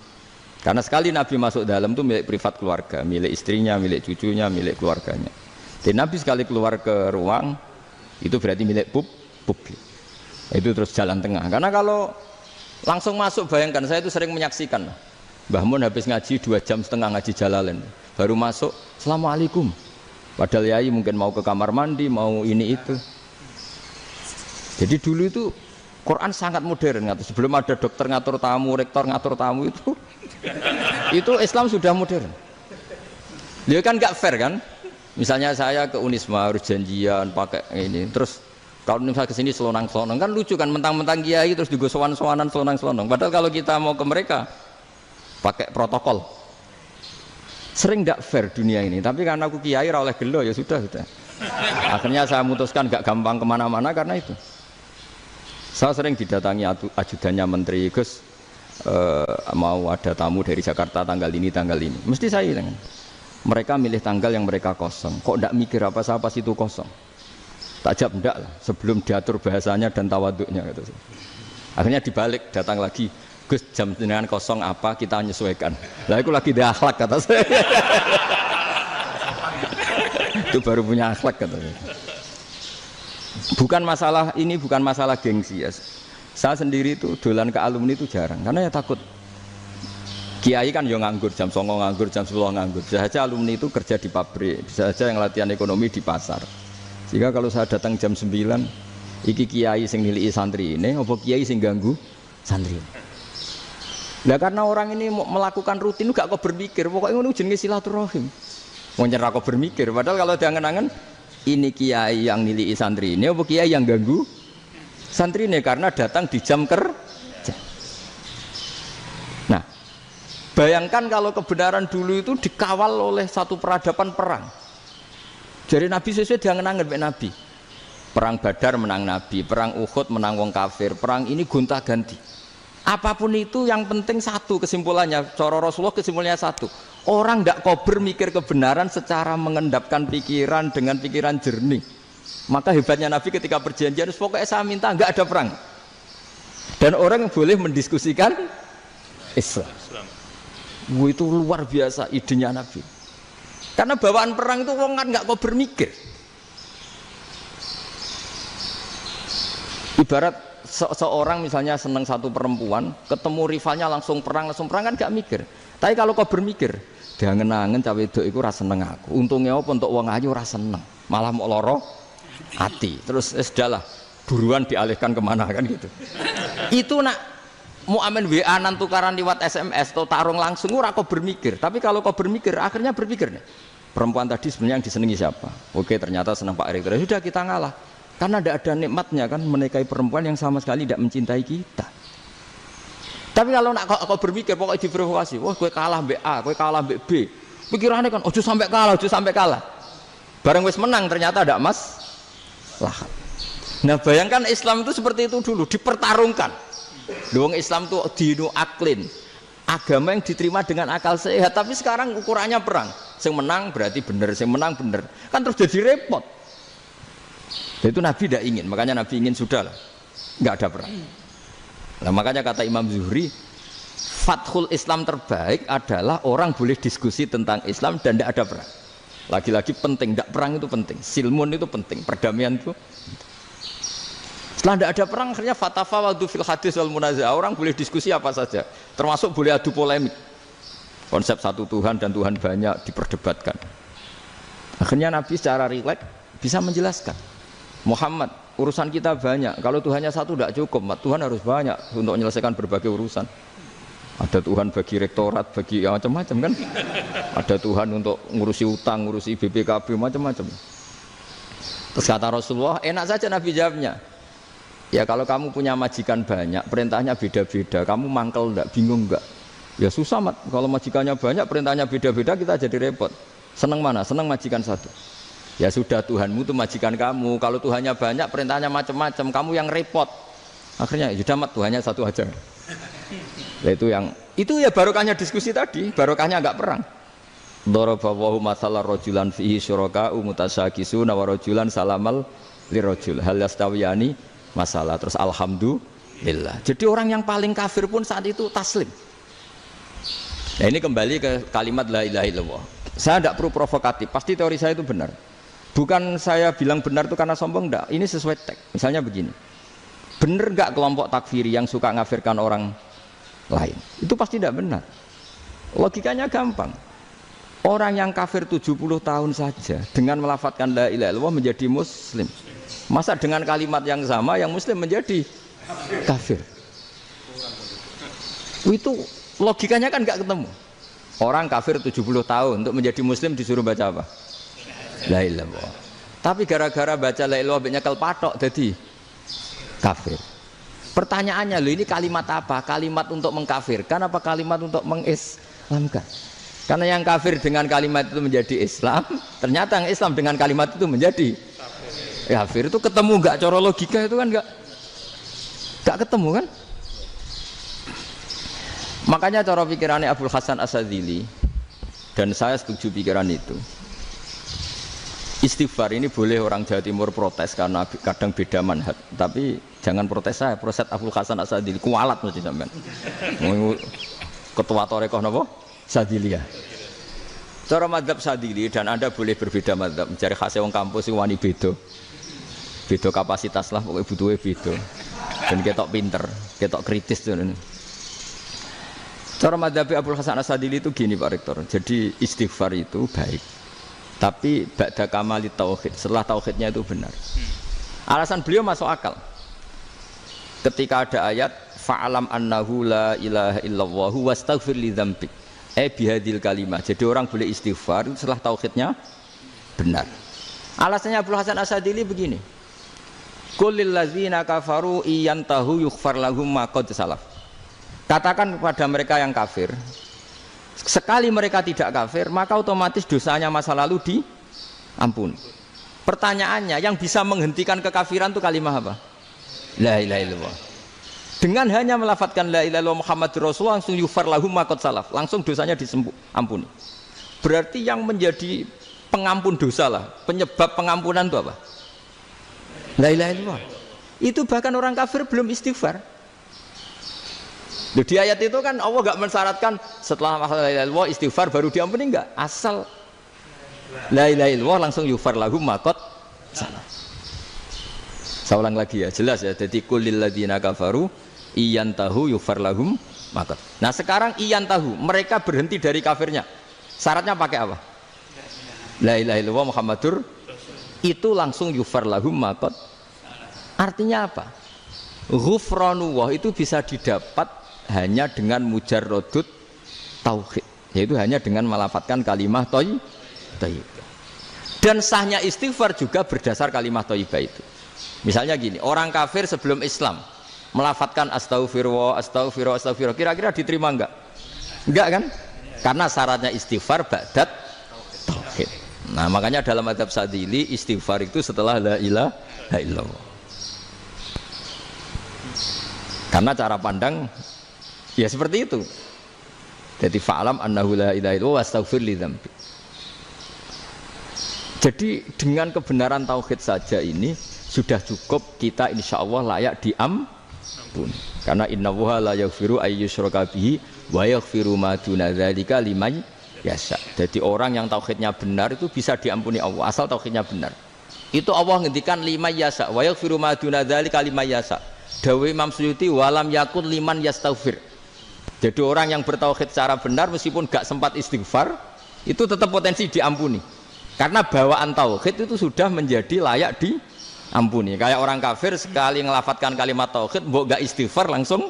Karena sekali Nabi masuk dalam itu milik privat keluarga, milik istrinya, milik cucunya, milik keluarganya. Dan Nabi sekali keluar ke ruang itu berarti milik publik. Itu terus jalan tengah. Karena kalau langsung masuk, bayangkan saya itu sering menyaksikan. Mbah Mun habis ngaji 2,5 jam ngaji Jalalain. Baru masuk, "Assalamualaikum." Padahal yai mungkin mau ke kamar mandi, mau ini itu. Jadi dulu itu Quran sangat modern. Sebelum ada dokter ngatur tamu, rektor ngatur tamu itu Islam sudah modern. Dia kan nggak fair kan? Misalnya saya ke Unisma harus janjian pakai ini, terus kalau misalnya ke sini selonang-selonang kan lucu kan, mentang-mentang kiai terus juga sowan-sowanan selonang-selonang. Padahal kalau kita mau ke mereka pakai protokol. Sering tidak fair dunia ini, tapi karena aku kiai ra oleh gelo ya sudah. Akhirnya saya memutuskan gak gampang kemana-mana karena itu. Saya sering didatangi ajudannya menteri, "Gus, mau ada tamu dari Jakarta tanggal ini, mesti saya bilang, mereka milih tanggal yang mereka kosong, kok tidak mikir apa itu kosong. Tak jawab enggak lah, sebelum diatur bahasanya dan tawaduknya gitu. Akhirnya dibalik, datang lagi, "Gus, jam dengan kosong apa kita menyesuaikan." Lah itu lagi dia akhlak kata saya. Itu baru punya akhlak kata saya. Bukan masalah gengsi ya. Saya sendiri itu dolan ke alumni itu jarang karena ya takut. Kiai kan yo nganggur, jam 09.00 nganggur, jam 10 nganggur. Bisa saja alumni itu kerja di pabrik, bisa saja yang latihan ekonomi di pasar. Sehingga kalau saya datang jam 9, iki kiai sing nilai santri ini, apa kiai sing ganggu santri. Nah karena orang ini melakukan rutin gak kok berpikir, pokoknya ngono jenenge silaturahim. Mau nyerah kok berpikir, padahal kalau diangen-angen ini kiai yang nilai santri ini, apa kiai yang ganggu santri ini karena datang di jam kerja. Nah, bayangkan kalau kebenaran dulu itu dikawal oleh satu peradaban perang. Jadi Nabi sesuai diangen-angen Pak Nabi. Perang Badar menang Nabi, perang Uhud menang wong kafir, perang ini gonta-ganti. Apapun itu yang penting satu kesimpulannya, cara Rasulullah kesimpulannya satu. Orang tidak kober mikir kebenaran secara mengendapkan pikiran dengan pikiran jernih. Maka hebatnya Nabi ketika perjanjian, pokoknya saya minta nggak ada perang. Dan orang boleh mendiskusikan Islam. Itu luar biasa idenya Nabi. Karena bawaan perang itu orang kan nggak kok bermikir. Ibarat seorang misalnya senang satu perempuan, ketemu rivalnya langsung perang kan gak mikir. Tapi kalau kau bermikir, jangan-jangan cawe wedok iku ora seneng aku. Untungnya apa untuk wong ayu ora seneng, malah mau loro hati. Terus sudahlah, buruan dialihkan kemana kan gitu. Itu nak mau amen WA nan tukaran lewat SMS atau tarung langsung ora kau bermikir. Tapi kalau kau bermikir, akhirnya berpikir nih. Perempuan tadi sebenarnya yang disenangi siapa? Oke, ternyata senang Pak Erick. Sudah kita ngalah. Karena tidak ada nikmatnya kan menikahi perempuan yang sama sekali tidak mencintai kita. Tapi kalau nak kau berpikir pokoknya diprovokasi, wah gue kalah mbak A, gue kalah mbak B. Pikirannya kan, ojo sampai kalah. Bareng wis menang ternyata ada lah. Nah bayangkan Islam itu seperti itu dulu, dipertarungkan. Doang Islam itu dinu aklin, agama yang diterima dengan akal sehat. Tapi sekarang ukurannya perang. Yang menang berarti benar, yang menang benar. Kan terus jadi repot. Itu Nabi tidak ingin, makanya Nabi ingin sudah lah, nggak ada perang. Nah makanya kata Imam Zuhri, fathul Islam terbaik adalah orang boleh diskusi tentang Islam dan tidak ada perang. Lagi-lagi penting, tidak perang itu penting, silmun itu penting, perdamaian itu. Setelah tidak ada perang, akhirnya fatafawadu fil hadis wal munazah, orang boleh diskusi apa saja, termasuk boleh adu polemik. Konsep satu Tuhan dan Tuhan banyak diperdebatkan. Akhirnya Nabi secara rileks bisa menjelaskan. Muhammad, urusan kita banyak. Kalau Tuhannya satu tidak cukup, Tuhan harus banyak untuk menyelesaikan berbagai urusan. Ada Tuhan bagi rektorat, bagi macam-macam kan. Ada Tuhan untuk ngurusi utang, ngurusi BPKB, macam-macam. Terus kata Rasulullah, enak saja Nabi jawabnya. Ya kalau kamu punya majikan banyak, perintahnya beda-beda, kamu mangkel enggak, bingung enggak? Ya susah mat, kalau majikannya banyak, perintahnya beda-beda, kita jadi repot. Senang mana? Senang majikan satu. Ya sudah Tuhanmu itu majikan kamu. Kalau Tuhannya banyak, perintahnya macam-macam, kamu yang repot. Akhirnya sudah mat Tuhannya satu aja. Nah, itu ya barokahnya diskusi tadi, barokahnya enggak perang. Daraballahu mathalan rajulan fihi syuraka'u mutasyakisuna wa rajulan salamal lirajul hal yastawiyani masalah. Terus alhamdulillah. Jadi orang yang paling kafir pun saat itu taslim. Nah ini kembali ke kalimat la ilaha illallah. Saya tidak perlu provokatif, pasti teori saya itu benar. Bukan saya bilang benar itu karena sombong, enggak. Ini sesuai teks. Misalnya begini, benar enggak kelompok takfiri yang suka ngafirkan orang lain? Itu pasti tidak benar. Logikanya gampang. Orang yang kafir 70 tahun saja dengan melafadzkan la ilaha illallah menjadi muslim. Masa dengan kalimat yang sama yang muslim menjadi kafir? Itu logikanya kan enggak ketemu. Orang kafir 70 tahun untuk menjadi muslim disuruh baca apa? La ilaha illallah. Tapi gara-gara baca la ilaha illallah nyekel patok jadi kafir. Pertanyaannya loh, ini kalimat apa? Kalimat untuk mengkafirkan apa kalimat untuk mengislamkan? Karena yang kafir dengan kalimat itu menjadi Islam, ternyata yang Islam dengan kalimat itu menjadi kafir. Itu ketemu enggak cara logika itu kan enggak ketemu kan? Makanya cara pikirannya Abdul Hasan As-Sadzili, dan saya setuju pikiran itu. Istighfar ini boleh orang Jawa Timur protes karena kadang beda manhaj, tapi jangan protes saya, protes Abdul Hasan As-Sadzili, kualat mesti sampean. Ketua Torekoh napa? Sadziliyah. Cara madzhab Sadzili, dan Anda boleh berbeda madzhab, mencari khasnya wong kampus sing wani beda. Beda kapasitas lah, pokoknya butuhnya beda. Dan ketok pinter, ketok kritis tuh. Cara madzhab Abdul Hasan As-Sadzili itu gini Pak Rektor. Jadi istighfar itu baik. Tapi ba'da kamali tauhid, setelah tauhidnya itu benar. Alasan beliau masuk akal. Ketika ada ayat fa'alam annahu la ilaha illallah wastaghfir li dzambik. Bihadil kalimah. Jadi orang boleh istighfar setelah tauhidnya benar. Alasannya Abdul Hasan As-Sadzili begini. Qul lil ladzina kafaru iyantahu yughfar lahum ma qad salaf. Katakan kepada mereka yang kafir, sekali mereka tidak kafir, maka otomatis dosanya masa lalu diampuni. Pertanyaannya, yang bisa menghentikan kekafiran itu kalimat apa? La ilaha illallah. Dengan hanya melafadzkan la ilaha illallah Muhammadur Rasulullah, langsung yughfar lahum ma qad salaf, langsung dosanya diampuni. Berarti yang menjadi pengampun dosa lah, penyebab pengampunan itu apa? La ilaha illallah. Itu bahkan orang kafir belum istighfar. Di ayat itu kan Allah enggak mensyaratkan setelah la ilaha illallah istighfar baru diampuni, enggak. Asal la ilaha illallah langsung yufar lahum maqad salah. Saya ulang lagi ya, jelas ya. Jadi kulil ladzina kafaru iyantahu yufar lahum maqad. Nah, sekarang iyantahu, mereka berhenti dari kafirnya. Syaratnya pakai apa? La ilaha illallah Muhammadur, itu langsung yufar lahum maqad. Artinya apa? Ghufranullah itu bisa didapat hanya dengan mujarrodut tauhid, yaitu hanya dengan melafadzkan kalimah thayyibah. Dan sahnya istighfar juga berdasar kalimah thayyibah itu. Misalnya gini, orang kafir sebelum Islam melafadzkan astaghfirullah, astaghfirullah, astaghfirullah, kira-kira diterima enggak? Enggak kan? Karena syaratnya istighfar ba'dat tauhid. Nah, makanya dalam mazhab Sadzili istighfar itu setelah la ilaha illallah. Karena cara pandang ya seperti itu. Jadi fa'lam annahu la ilaha illallah wastaghfir li dzambi. Jadi dengan kebenaran tauhid saja ini sudah cukup kita insya Allah layak diampuni. Karena innallaha la yaghfiru ayyusyraka bihi wa yaghfiru ma duna dzalika liman yasha. Jadi orang yang tauhidnya benar itu bisa diampuni Allah asal tauhidnya benar. Itu Allah ngendikan liman yasha wa yaghfiru ma duna dzalika liman yasha. Dawe Imam Suyuti walam yakun liman yastaghfir. Jadi orang yang bertauhid secara benar meskipun gak sempat istighfar itu tetap potensi diampuni. Karena bawaan tauhid itu sudah menjadi layak diampuni. Kayak orang kafir sekali ngelafatkan kalimat tauhid mbok gak istighfar langsung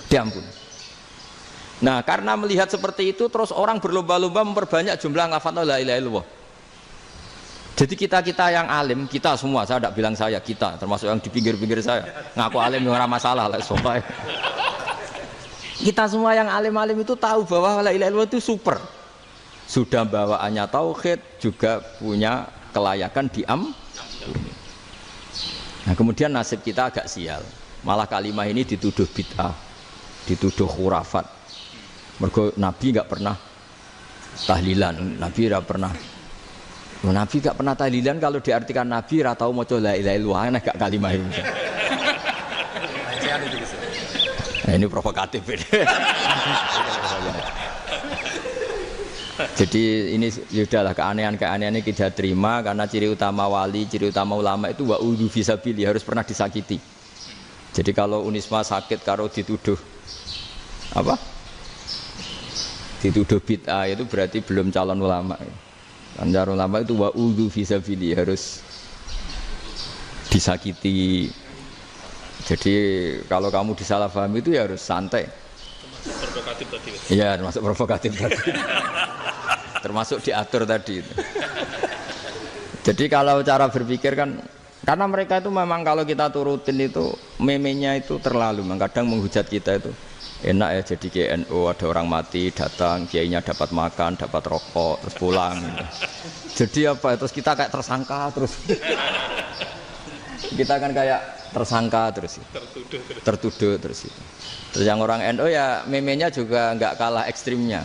diampuni. Nah, karena melihat seperti itu terus orang berlomba-lomba memperbanyak jumlah ngelafatkan la ilaha illallah. Jadi kita yang alim, kita semua, saya tidak bilang saya, kita termasuk yang di pinggir-pinggir saya ngaku alim yang ramah masalah lah sopai. Kita semua yang alim-alim itu tahu bahwa la ilaha illallah itu super. Sudah bawaannya tauhid, juga punya kelayakan diampuni. Nah, kemudian nasib kita agak sial. Malah kalimat ini dituduh bid'ah, dituduh khurafat. Mergo Nabi enggak pernah tahlilan, Nabi enggak pernah. Nabi gak pernah tahlilan, kalau diartikan Nabi ora tau maca la ilaha illallah, enak gak kalimat ini. Nah, ini provokatif ini. Jadi ini sudahlah keanehan-keanehan ini kita terima karena ciri utama wali, ciri utama ulama itu wa udhu fisabilillah, harus pernah disakiti. Jadi kalau Unisma sakit karo dituduh apa? Dituduh bid'ah itu berarti belum calon ulama. Anjar ulama itu wa udhu fisabilillah, harus disakiti. Jadi kalau kamu disalahpahami itu ya harus santai. Provokatif tadi. Iya, termasuk provokatif tadi. Termasuk diatur tadi itu. Jadi kalau cara berpikir kan, karena mereka itu memang kalau kita turutin itu memenya itu terlalu, kadang menghujat kita itu. Enak ya jadi KNU, ada orang mati datang, kiainya dapat makan, dapat rokok, terus pulang gitu. Jadi apa, terus kita kayak tersangka terus. Kita kan kayak tersangka terus, tertuduh terus itu. Terus yang orang NU ya memenya juga nggak kalah ekstrimnya.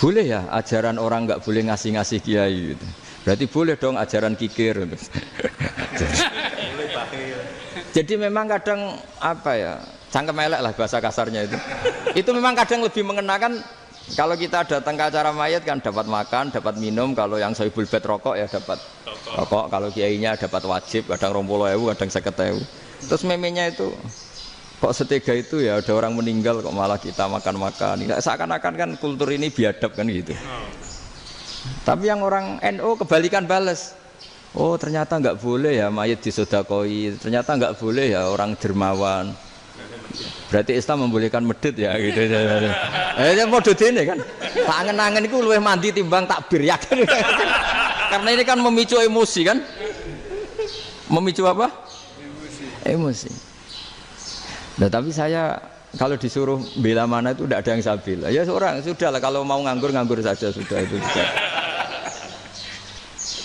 Boleh ya ajaran orang nggak boleh ngasih-ngasih kiai gitu. Berarti boleh dong ajaran kikir. Jadi memang kadang apa ya, cangkem elek lah bahasa kasarnya itu. Itu memang kadang lebih mengenakan. Kalau kita datang ke acara mayat kan dapat makan, dapat minum. Kalau yang sohibul bed rokok ya dapat rokok. Kalau kiainya dapat wajib, kadang 20.000, kadang 50.000. Terus memenya itu kok setega itu ya, ada orang meninggal kok malah kita makan-makan. Seakan-akan kan kultur ini biadab kan gitu. Tapi yang orang NU kebalikan balas. Oh ternyata nggak boleh ya mayat disodakoi. Ternyata nggak boleh ya orang dermawan. Berarti Islam membolehkan medit ya gitu. Model ini kan. Tak angen-angen itu luwih mandi timbang takbir ya kan. Karena ini kan memicu emosi kan. Memicu apa? Emosi. Nah tapi saya kalau disuruh bela mana itu tidak ada yang saya bela. Ya seorang sudah lah, kalau mau nganggur saja sudah itu.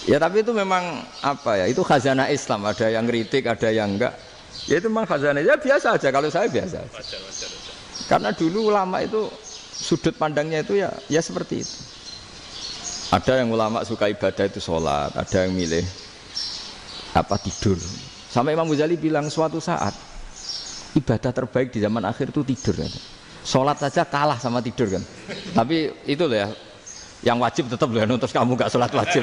Ya tapi itu memang apa ya, itu khazanah Islam, ada yang kritik, ada yang enggak. Ya itu memang khazanah, ya biasa aja, kalau saya biasa aja. Karena dulu ulama itu sudut pandangnya itu ya seperti itu. Ada yang ulama suka ibadah itu sholat, ada yang milih apa tidur. Sampai Imam Ghazali bilang suatu saat ibadah terbaik di zaman akhir itu tidur kan. Sholat saja kalah sama tidur kan. Tapi itu loh ya, yang wajib tetap loh, terus kamu gak sholat wajib.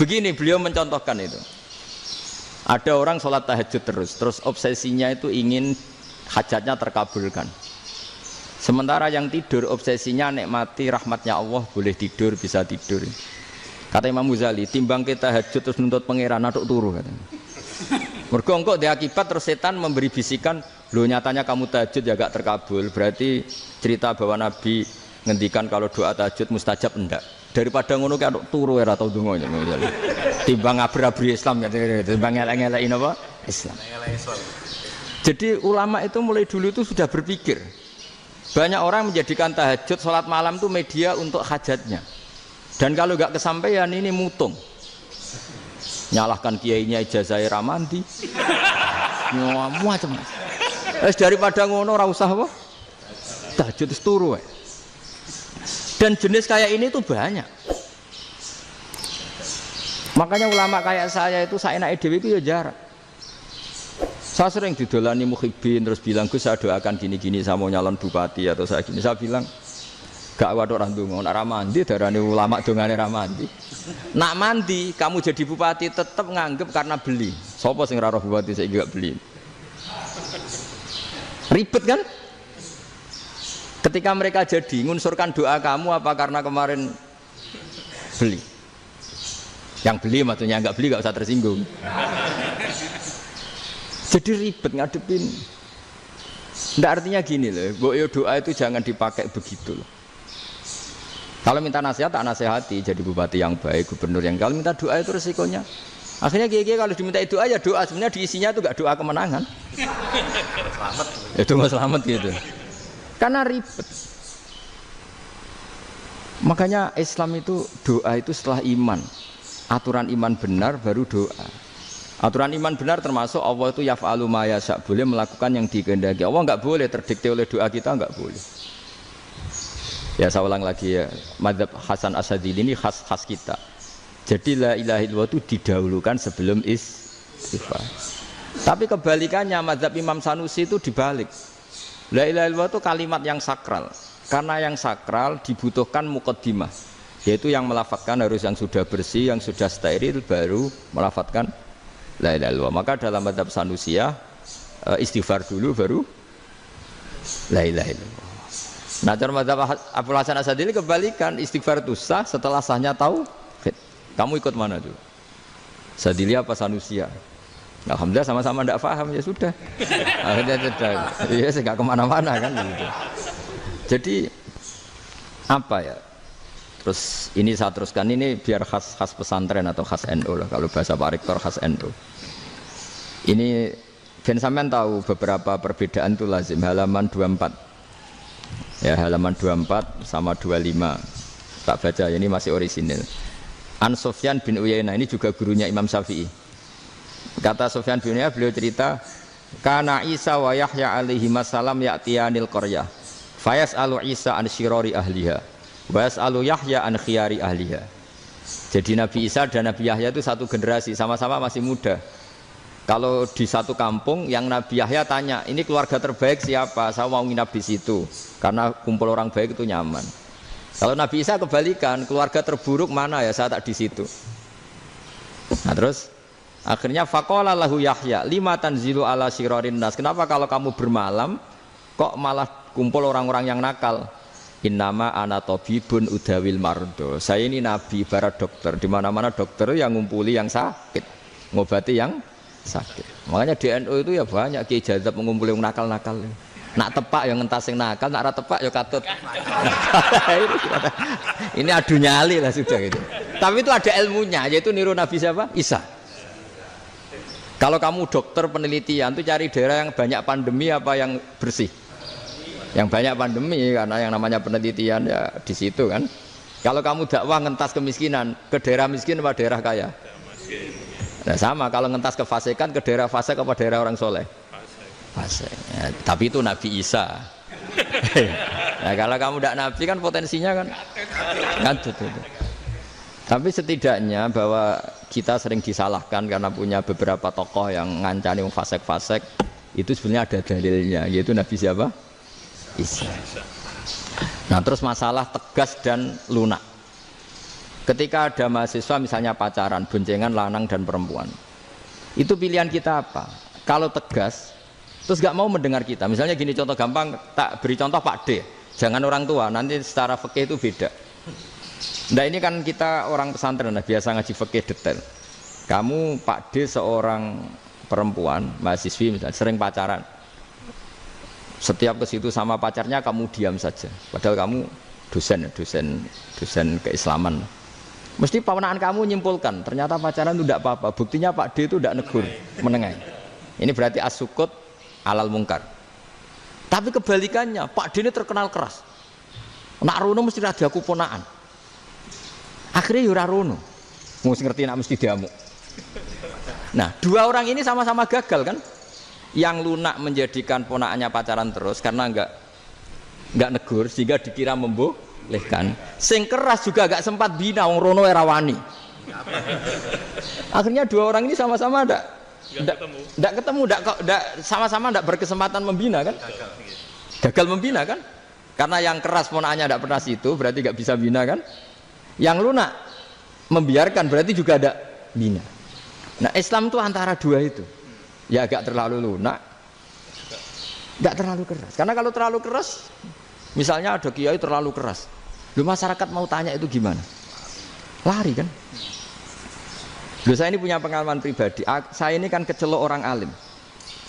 Begini beliau mencontohkan itu. Ada orang sholat tahajud terus obsesinya itu ingin hajatnya terkabulkan. Sementara yang tidur obsesinya nikmati rahmatnya Allah, boleh tidur, bisa tidur. Kata Imam Ghazali, timbang kita tahajud terus nuntut pangeran aduk turu katanya. Mergo engko dia akibat terus setan memberi bisikan, "Lho nyatanya kamu tahajud ya gak terkabul." Berarti cerita bahwa Nabi ngendikan kalau doa tahajud mustajab enggak. Daripada ngono ki aduk turu ora tau ndonga. Timbang abri-abri Islam ya, timbang elek-eleki napa? Islam. Jadi ulama itu mulai dulu itu sudah berpikir. Banyak orang menjadikan tahajud, sholat malam itu media untuk hajatnya. Dan kalau nggak kesampaian ini mutung. Nyalahkan kiainya ijazah ramandi. Macam. Daripada ngono ora usah apa? Tahajud wis turu. Dan jenis kayak ini tuh banyak. Makanya ulama kayak saya itu saenake dhewe itu ya jarak. Saya sering didolani mukhibin terus bilang, "Gus, saya doakan gini-gini, saya mau nyalon bupati atau saya gini." Saya bilang, "Gak waduh orang dongo, nak ramandi darane ulama dongane ramandi. Nak mandi kamu jadi bupati tetap nganggep karena beli. Sopo sing ora roh bupati saya gak beli." Ribet kan? Ketika mereka jadi ngunsurkan doa kamu apa karena kemarin beli? Yang beli maksudnya nggak beli nggak usah tersinggung. Jadi ribet ngadepin. Nggak artinya gini loh, boyo doa itu jangan dipakai begitu loh. Kalau minta nasihat tak nasihati, jadi bupati yang baik, gubernur yang kalau minta doa itu resikonya. Akhirnya kiai kalau diminta doa ya doa, sebenarnya diisinya itu nggak doa kemenangan. Selamat. Itu nggak selamat gitu. Karena ribet. Makanya Islam itu doa itu setelah iman. Aturan iman benar baru doa. Aturan iman benar termasuk Allah itu yaf'alu ma yasha, boleh melakukan yang dikehendaki. Allah enggak boleh terdikte oleh doa kita, enggak boleh. Ya saya ulang lagi ya, mazhab Hasan Asyadzili ini khas kita. Jadi la ilaha illallah itu didahulukan sebelum istighfar. Tapi kebalikannya mazhab Imam Sanusi itu dibalik. La ilaha illallah itu kalimat yang sakral. Karena yang sakral dibutuhkan muqaddimah, yaitu yang melafadzkan harus yang sudah bersih, yang sudah steril baru melafadzkan la ilaha illallah. Maka dalam mazhab Sanusiyah istighfar dulu baru la ilaha illallah. Nah, dalam mazhab Abul Hasan Asyadzili kebalikan, istighfar itu sah setelah sahnya tauhid. Kamu ikut mana dulu? Asyadzili apa Sanusiyah? Alhamdulillah sama-sama tidak paham ya sudah. Akhirnya sudah. Iya, saya nggak kemana-mana kan gitu. Jadi apa ya? Terus ini saya teruskan, ini biar khas pesantren atau khas NU lah, kalau bahasa Pak Rektor khas NU. Ini Ben sampean tahu beberapa perbedaan itu lazim, halaman 24. Ya, halaman 24 sama 25. Tak baca, ini masih orisinil. An Sufyan bin Uyainah, ini juga gurunya Imam Syafi'i. Kata Sufyan bin Uyainah, beliau cerita, kana Isa wa Yahya alaihi masalam ya'tiyanil qaryah. Fayas'alu Isa an syirari ahliha. Was'alu Yahya an khiyari ahliha. Jadi Nabi Isa dan Nabi Yahya itu satu generasi, sama-sama masih muda. Kalau di satu kampung yang Nabi Yahya tanya, ini keluarga terbaik siapa? Saya mau nginap di situ karena kumpul orang baik itu nyaman. Kalau Nabi Isa kebalikan, keluarga terburuk mana ya? Saya tak di situ. Nah terus akhirnya faqala lahu Yahya lima tanzilu ala syirarin nas. Kenapa kalau kamu bermalam kok malah kumpul orang-orang yang nakal? Innama ana tabibun udawil mardo. Saya ini nabi ibarat dokter. Di mana-mana dokter yang ngumpuli yang sakit, ngobati yang sakit. Makanya di NU itu ya banyak kiai jazab mengumpuli yang nakal-nakal. Nak tepak yang ngentas yang nakal, nak ra tepak ya katut. Ini adu nyali lah sudah gitu. Tapi itu ada ilmunya, yaitu niru Nabi siapa? Isa. Kalau kamu dokter penelitian itu cari daerah yang banyak pandemi apa yang bersih? Yang banyak pandemi, karena yang namanya penelitian ya di situ kan. Kalau kamu dakwah ngentas kemiskinan, ke daerah miskin apa daerah kaya? Nah sama, kalau ngentas kefasikan, ke daerah fasik apa daerah orang soleh? Fasik. Ya, tapi itu Nabi Isa. Nah kalau kamu tidak Nabi kan potensinya kan. Tapi setidaknya bahwa kita sering disalahkan karena punya beberapa tokoh yang ngancani wong fasik-fasik, itu sebenarnya ada dalilnya, yaitu Nabi siapa? Isa. Nah terus masalah tegas dan lunak. Ketika ada mahasiswa misalnya pacaran, boncengan lanang dan perempuan, itu pilihan kita apa? Kalau tegas, terus gak mau mendengar kita. Misalnya gini contoh gampang, tak beri contoh Pak D. Jangan orang tua, nanti secara fikih itu beda. Nah ini kan kita orang pesantren, biasa ngaji fikih detail. Kamu Pak D seorang perempuan, mahasiswi misalnya, sering pacaran. Setiap ke situ sama pacarnya kamu diam saja. Padahal kamu dosen keislaman. Mesti pamanaan kamu nyimpulkan, ternyata pacaran itu tidak apa-apa. Buktinya Pak D itu tidak negur, menengahi. Ini berarti as-sukut alal mungkar. Tapi kebalikannya, Pak D ini terkenal keras. Nak rono mesti raja kuponaan. Akhirnya yura rono, mesti ngerti nak mesti diamuk. Nah, dua orang ini sama-sama gagal kan? Yang lunak menjadikan ponaannya pacaran terus karena enggak negur sehingga dikira membolehkan. Sing keras juga enggak sempat bina wong rono era wani. Akhirnya dua orang ini sama-sama enggak ketemu, sama-sama enggak berkesempatan membina kan? Gagal membina kan? Karena yang keras ponaannya enggak pernah situ, berarti enggak bisa bina kan? Yang lunak membiarkan berarti juga ada bina. Nah Islam itu antara dua itu, ya agak terlalu lunak, nggak terlalu keras. Karena kalau terlalu keras, misalnya ada kiai terlalu keras, lu masyarakat mau tanya itu gimana? Lari kan? Lu saya ini punya pengalaman pribadi. Saya ini kan kecelok orang alim.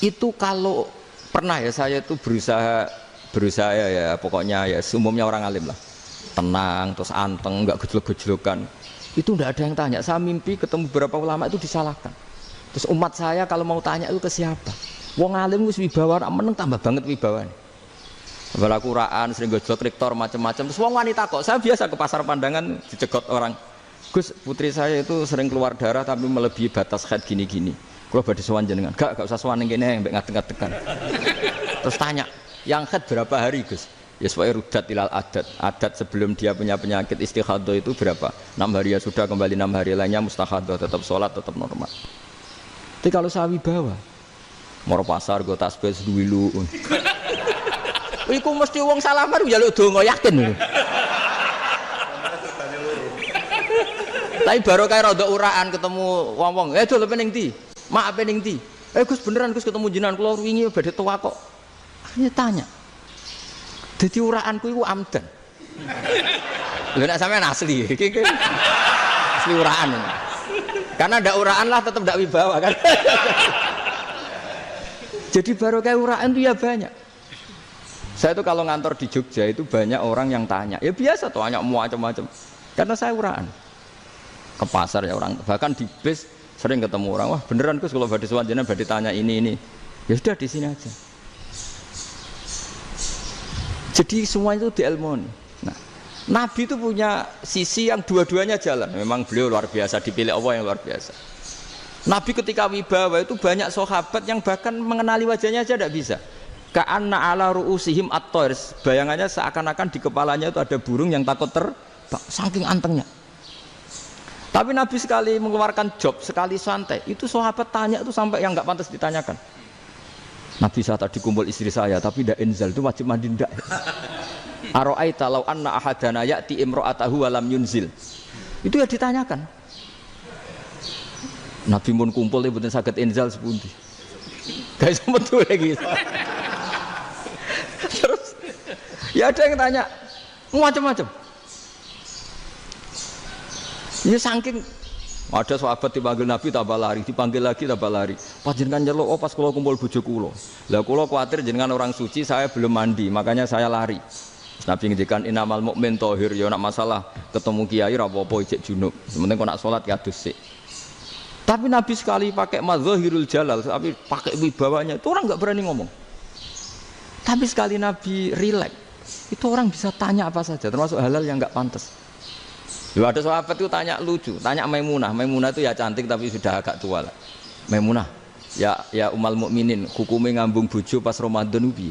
Itu kalau pernah ya saya itu berusaha ya pokoknya ya umumnya orang alim lah. Tenang, terus anteng, nggak gejlok-gejlokan. Itu nggak ada yang tanya. Saya mimpi ketemu beberapa ulama itu disalahkan. Terus umat saya kalau mau tanya itu ke siapa? Wong alim wis wibawa, meneng tambah banget wibawa. Bala Quran, sering gejlok rektor macam-macam. Terus wong wanita kok, saya biasa ke pasar pandangan dicegot orang. Gus, putri saya itu sering keluar darah tapi melebihi batas haid gini-gini. Kalau badhe sowan jenengan, gak usah sowan ning kene mbek ngadeg-ngadegan. Terus tanya, yang haid berapa hari, Gus? Ya supaya rudat ilal adat sebelum dia punya penyakit istighadah itu berapa? 6 hari ya sudah, kembali 6 hari lainnya mustaghadah, tetap sholat, tetap normal. Tapi kalau sawi bawa moro pasar go tasbih duwilu. Iku mesti wong salaman njaluk donga yakin. Tapi baru kayak rada uraan ketemu wong-wong, dol ning ndi? Mak ning ndi? Gus beneran Gus ketemu jenengan kula wingi badhe tuwa kok. Akhirnya tanya. Jadi uraanku itu amdan. Lho nek sampean asli, asli uraan. Karena ndak uraan lah tetap ndak wibawa kan. Jadi baru kayak uraan itu ya banyak. Saya itu kalau ngantor di Jogja itu banyak orang yang tanya. Ya biasa tuh tanya macam-macam. Karena saya uraan. Ke pasar ya orang, bahkan di bis sering ketemu orang. Wah beneran Gus kalau badhe sowan jenengan badhe tanya ini. Ya sudah di sini aja. Jadi semua itu diilmoni. Nah, Nabi itu punya sisi yang dua-duanya jalan. Memang beliau luar biasa, dipilih Allah yang luar biasa. Nabi ketika wibawa itu banyak sahabat yang bahkan mengenali wajahnya aja tidak bisa. Ka'anna ala ru'usihim at-tayr. Bayangannya seakan-akan di kepalanya itu ada burung yang takut terbang, saking antengnya. Tapi Nabi sekali mengeluarkan job, sekali santai, itu sahabat tanya itu sampai yang nggak pantas ditanyakan. Nabi saya tadi kumpul istri saya, tapi tidak inzal itu wajib mandi ndak. Aro'aita law anna ahadana ya'ti imro'atahu walam yunzil. Itu ya ditanyakan. Nabi pun kumpul itu betul sakit inzal sepundi. Guys betul lagi. Terus ya ada yang tanya macam-macam. Ya saking ada sahabat dipanggil Nabi tambah lari, dipanggil lagi tambah lari. Pas jenengan nyeluk, oh pas kula kumpul bojo kula. Lah kula kuwatir jenengan orang suci, saya belum mandi, makanya saya lari. Nabi ngendikan innamal mukmin thahir, ya nak masalah ketemu kiai ra apa-apa ijek junub. Sementing kok nak salat ya dusik. Tapi Nabi sekali pakai madzahirul jalal, tapi pakai wibawanya, itu orang enggak berani ngomong. Tapi sekali Nabi rileks, itu orang bisa tanya apa saja, termasuk halal yang enggak pantas. Lalu ada sahabat itu tanya lucu, tanya Maimunah. Maimunah itu ya cantik tapi sudah agak tua lah. Maimunah, ya umal mukminin, hukumnya ngambung bojo pas Ramadan ubi.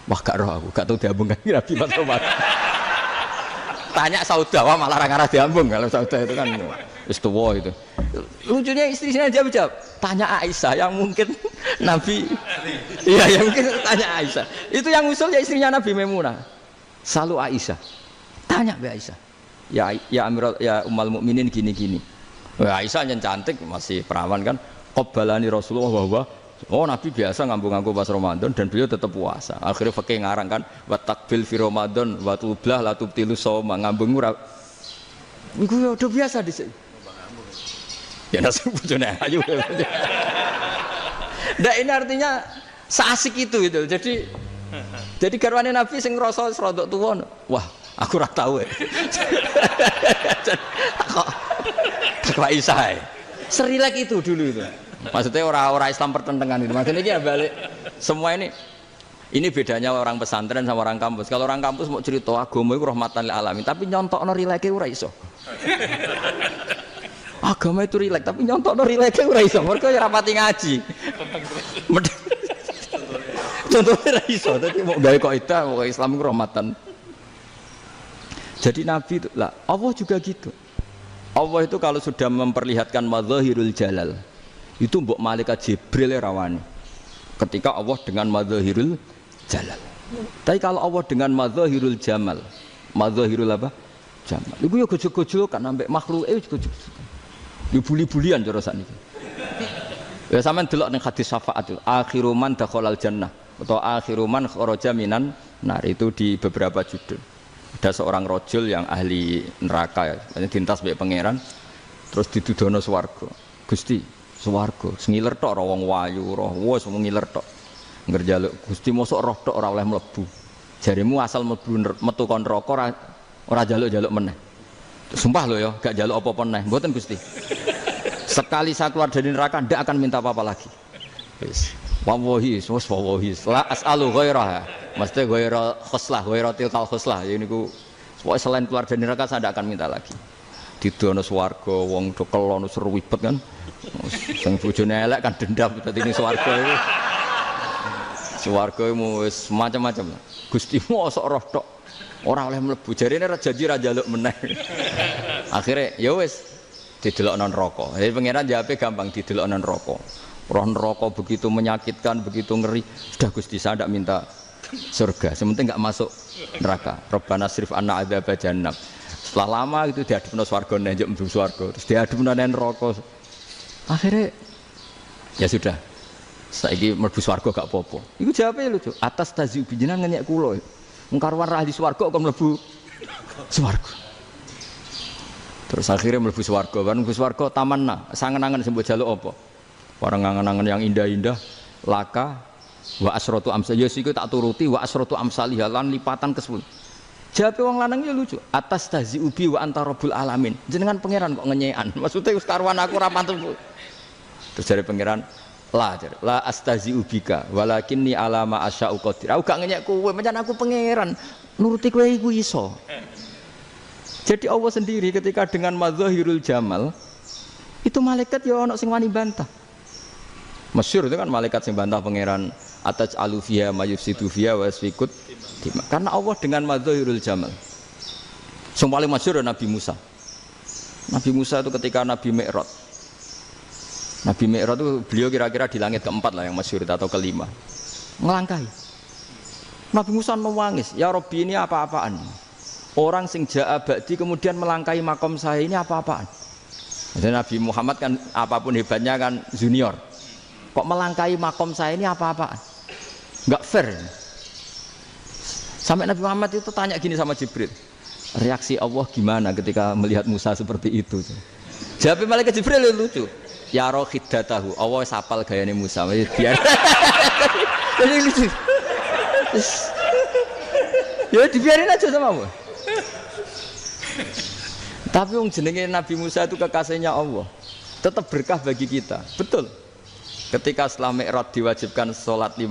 Wah gak roh aku, gak tahu diambung kan Nabi pas Ramadan. Tanya Saudah, wah malah orang arah diambung kalau Saudah itu kan wis tuwa itu. lucunya istrinya jawab, tanya Aisyah yang mungkin Nabi, iya yang mungkin tanya Aisyah. Itu yang usul ya istrinya Nabi Maimunah. Selalu Aisyah, tanya be Aisyah. Ya Amirul, ya Ummul Mukminin gini. Aisyah yang cantik masih perawan kan. Qabbalani Rasulullah bahwa Nabi biasa ngambung-ngambung pas Ramadan dan beliau tetap puasa. Akhirnya fakih ngarang kan wa takbil fi Ramadan wa tublah la tubtilu shauma ngambung ora. Iku ya udah biasa dhisik. Ya nasib bojone ayu. Nah ini artinya seasik itu gitu. Jadi garwane Nabi sing ngrasa rodok tuwa. Wah, aku ora tau. Kok Aisyah. Serilek itu dulu itu. Maksudnya orang-orang Islam pertentangan itu. Maksudnya dia balik semua ini bedanya orang pesantren sama orang kampus. Kalau orang kampus mau cerita agama itu rahmatan lil alamin, tapi nyontokno rileke ora iso. Agama itu rilek, tapi nyontokno rileke ora iso. Mergo ora rapati ngaji. Contohnya ora iso, dadi mau gawe kaidah kok Islam itu rahmatan. Jadi Nabi itu lah, Allah juga gitu. Allah itu kalau sudah memperlihatkan madzahirul jalal itu mbok malaikat Jibril rawani ketika Allah dengan madzahirul jalal. Tapi kalau Allah dengan madzahirul jamal, madzahirul apa? Jamal. Iku ya gojol-gojol kan ambek makhluke gojol. Ya buli-bulian cara sakniki. Ya sampean delok ning hadis syafaat itu, akhiru man dakhalal jannah atau akhiru man kharaja minan nar itu di beberapa judul. Ada seorang rajul yang ahli neraka ya, dintas mbek pangeran terus didudono swarga. Gusti swarga sengiler tok ora wong wayu roh wis ngiler tok ngerjaluk Gusti mosok roh tok ora oleh mlebu jarimu asal mlebu metu kon neraka ora jaluk-jaluk meneh sumpah lho ya gak jaluk apa-apa meneh mboten Gusti sekali saya keluar dari neraka ndak akan minta apa-apa lagi wis wallahi la as'alu ghairaha mesti ghaira khoslah ghaira tilkal khoslah ya niku selain keluar dari neraka saya ndak akan minta lagi didono swarga wong do kelon seruwibet kan sing bojone elek kan dendam dadi ning swarga iku. Swarga iku wis macam-macam. Gusti mosok roh tok ora oleh mlebu jarene ra janji ra njaluk meneh. Akhire ya wis didelokno neraka. Jadi pangeran jawabe gampang didelokno neraka. Roh neraka begitu menyakitkan, begitu ngeri. Sudah Gusti saya ndak minta surga, sementing enggak masuk neraka. Rabbana srif anna adzab jahannam. Setelah lama itu diadepno swarga njuk mlebu swarga, terus diadepno neraka. Akhirnya ya sudah saiki mlebu swarga gak apa-apa. Iku jawabe lucu. Atas taziu jenengan ngenyek kula. Wong karuan ra ahli swarga kok mlebu swarga. Terus akhirnya mlebu swarga, kan mlebu swarga tamanna, sangen-angen sembo jaluk apa? Orang angen-angen yang indah-indah, laka wa asratu amsal. Ya iku tak turuti wa asratu amsalih lan lipatan ke-10. Jawabe wong lanang ya lucu. Atas taziu bi wa anta rabbul alamin. Jenengan pangeran kok ngenyekan. Maksudnya wis karuan aku ora pantes. Terus dari pangeran la astazi ubika walakinni alama asya'u qadir. Aku gak ngenyek kowe, pancen aku pangeran. Nuruti kowe iku iso. Jadi Allah sendiri ketika dengan madzahirul jamal itu malaikat ya ono sing wani bantah. Masyhur itu kan malaikat sing bantah pangeran ataj alufiya mayufsidu fiya wasfikut. Karena Allah dengan madzahirul jamal. Sing paling masyhur Nabi Musa. Nabi Musa itu ketika Nabi Mi'raj. Nabi Mi'raj itu beliau kira-kira di langit keempat lah yang masyhur atau kelima. Ngelangkahi. Nabi Musa menangis, ya Rabbi ini apa-apaan? Orang sing ja'a ba'di kemudian melangkahi makom saya ini apa-apaan? Jadi Nabi Muhammad kan apapun hebatnya kan junior. Kok melangkahi makom saya ini apa-apaan? Enggak fair. Sampai Nabi Muhammad itu tanya gini sama Jibril. Reaksi Allah gimana ketika melihat Musa seperti itu? Jawab malaikat Jibril lucu. Ya roh hiddatahu, Allah sapal gayane Musa, biar. Jadi lucu. Ya dibiarin aja sama Allah. Tapi wong jenenge Nabi Musa itu kekasihnya Allah. Tetap berkah bagi kita. Betul. Ketika setelah Mi'raj diwajibkan sholat 50.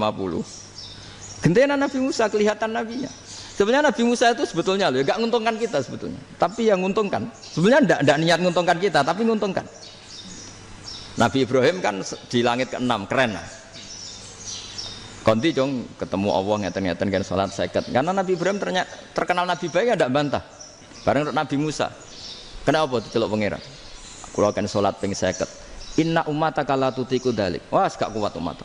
Gentenan Nabi Musa kelihatan nabinya. Sebenarnya Nabi Musa itu sebetulnya loh, enggak nguntungkan kita sebetulnya. Tapi yang nguntungkan. Sebenarnya enggak niat nguntungkan kita, tapi nguntungkan. Nabi Ibrahim kan di langit ke-6, keren lah. Konti dong ketemu Allah ngeten-ngeten kan sholat 50. Karena Nabi Ibrahim terkenal Nabi baik, tidak bantah. Bareng Nabi Musa. Kenapa diceluk pangeran? Aku akan sholat ping 50. Inna ummataka la tutiku dalik. Wah, gak kuat umat.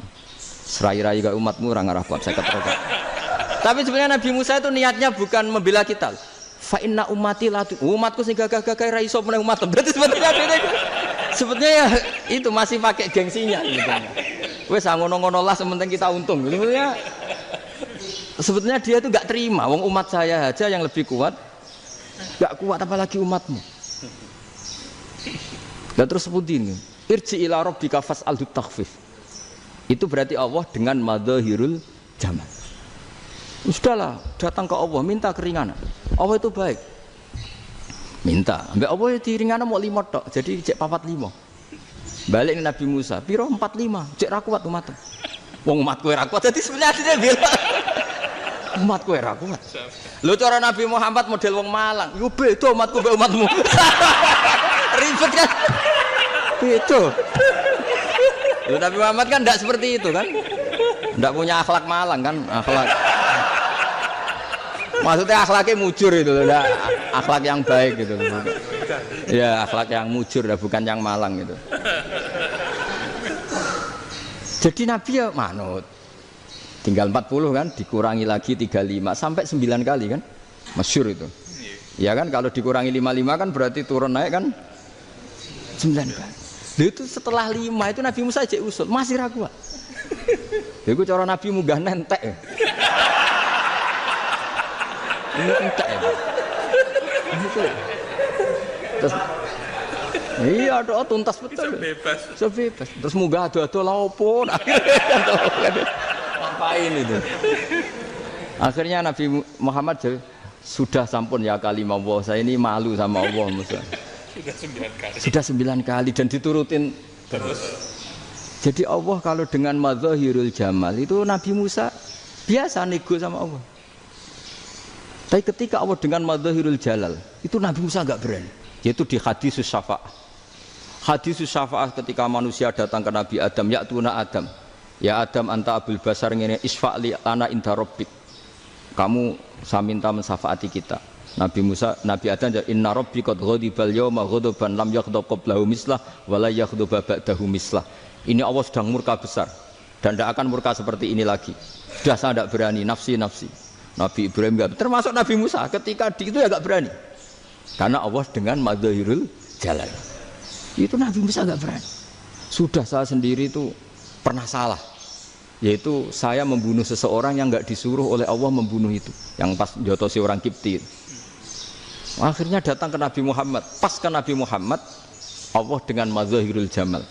Serai-rai gak umatmu ora ngarah kuat 50 rokaat. Tapi sebenarnya Nabi Musa itu niatnya bukan membela kita. Fa inna ummati la umatku sing gagah-gagah ra iso meneh umat. Berarti sebetulnya ya itu masih pakai gengsinya sebetulnya. Wes ngono-ngono lah sementing kita untung. Sebetulnya dia itu gak terima wong umat saya aja yang lebih kuat. Gak kuat apalagi umatmu. Dan terus sebutin irji ila rabbika fas'alhu takhfif. Itu berarti Allah dengan madzahirul jamal. Sudahlah, datang ke Allah minta keringanan. Allah itu baik. Minta, ambek Allah di ringanan mau 5 tok. Jadi cek 45. Balik ke Nabi Musa, piro 45. Cek ra kuat umat. Wong umatku ora kuat. Jadi sebenarnya dia bilang umatku ora kuat. Lho cara Nabi Muhammad model wong Malang. Yo beda umatku mbek umatmu. Ribet kan? Beda. Lho Nabi Muhammad kan enggak seperti itu kan? Enggak punya akhlak Malang kan? Akhlak. Maksudnya akhlaknya mujur itu loh, akhlak yang baik gitu. Ya akhlak yang mujur, bukan yang Malang gitu. Jadi Nabi ya manut. Tinggal 40 kan, dikurangi lagi 35 sampai 9 kali kan, masyhur itu. Ya kan kalau dikurangi 55 kan berarti turun naik kan 9 kali. Itu setelah 5 itu Nabi Musa aja usul masih ragu. Itu cara Nabi munggah nentek. Ini entek ya. Terus iya doa tuntas betul. Bebas. Terus munggah ado-ado lha opo? Ngapain itu? Akhirnya Nabi Muhammad sudah sampun ya kalimah Allah. Saya ini malu sama Allah Musa. Sudah 9 kali dan diturutin terus. Jadi Allah kalau dengan madzahirul jamal itu Nabi Musa biasa nego sama Allah. Tapi ketika Allah dengan madzahirul jalal itu Nabi Musa enggak berani. Yaitu di hadisus syafa'ah. Hadisus syafa'ah ketika manusia datang ke Nabi Adam, ya tuna Adam. Ya Adam anta abul basar ngene isfa'li ana inda rabbik. Kamu saya minta mensafaati kita. Nabi Musa, Nabi Adam inna rabbi qad ghadibal yawma ghadaban lam yaghdab qablahu mislah wa la yaghdab ba'dahu mislah. Ini Allah sedang murka besar dan tidak akan murka seperti ini lagi. Sudah saya tidak berani nafsi. Nabi Ibrahim enggak, termasuk Nabi Musa ketika di itu ya enggak berani. Karena Allah dengan madzahirul jalal. Itu Nabi Musa enggak berani. Sudah saya sendiri itu pernah salah. Yaitu saya membunuh seseorang yang enggak disuruh oleh Allah membunuh itu. Yang pas jotosi orang Kipti. Akhirnya datang ke Nabi Muhammad. Pas ke Nabi Muhammad Allah dengan madzahirul jamal.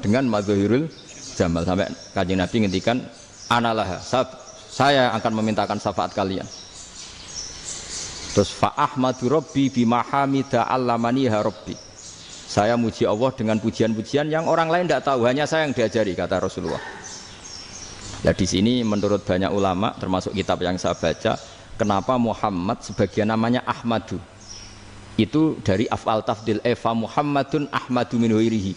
Dengan madzahirul jamal sampai Kanjeng Nabi ngendikan analah saya akan memintakan syafaat kalian. Terus fa ahmadu rabbi bima hamida allamaniha rabbi. Saya muji Allah dengan pujian-pujian yang orang lain tidak tahu, hanya saya yang diajari, kata Rasulullah. Nah di sini menurut banyak ulama termasuk kitab yang saya baca, kenapa Muhammad sebagian namanya Ahmadu. Itu dari af'al tafdil fa Muhammadun Ahmadu min ghairihi.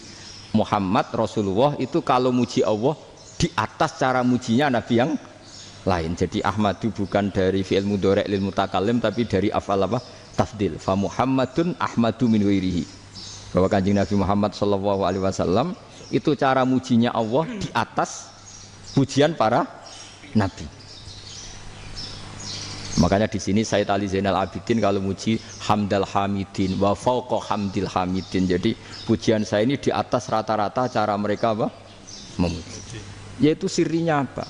Muhammad Rasulullah itu kalau muji Allah di atas cara mujinya Nabi yang lain. Jadi Ahmadu bukan dari fi'il mudhari' lil mutakallim tapi dari af'al apa? Tafdil. Fa Muhammadun Ahmadu min ghairihi. Bahwa Kanjeng Nabi Muhammad sallallahu alaihi wasallam itu cara mujinya Allah di atas pujian para nabi. Makanya di sini Sayyid Ali Zainal Abidin kalau muji hamdal hamidin wa fauqa hamdil hamidin. Jadi pujian saya ini di atas rata-rata cara mereka apa? Memuji. Yaitu sirinya apa?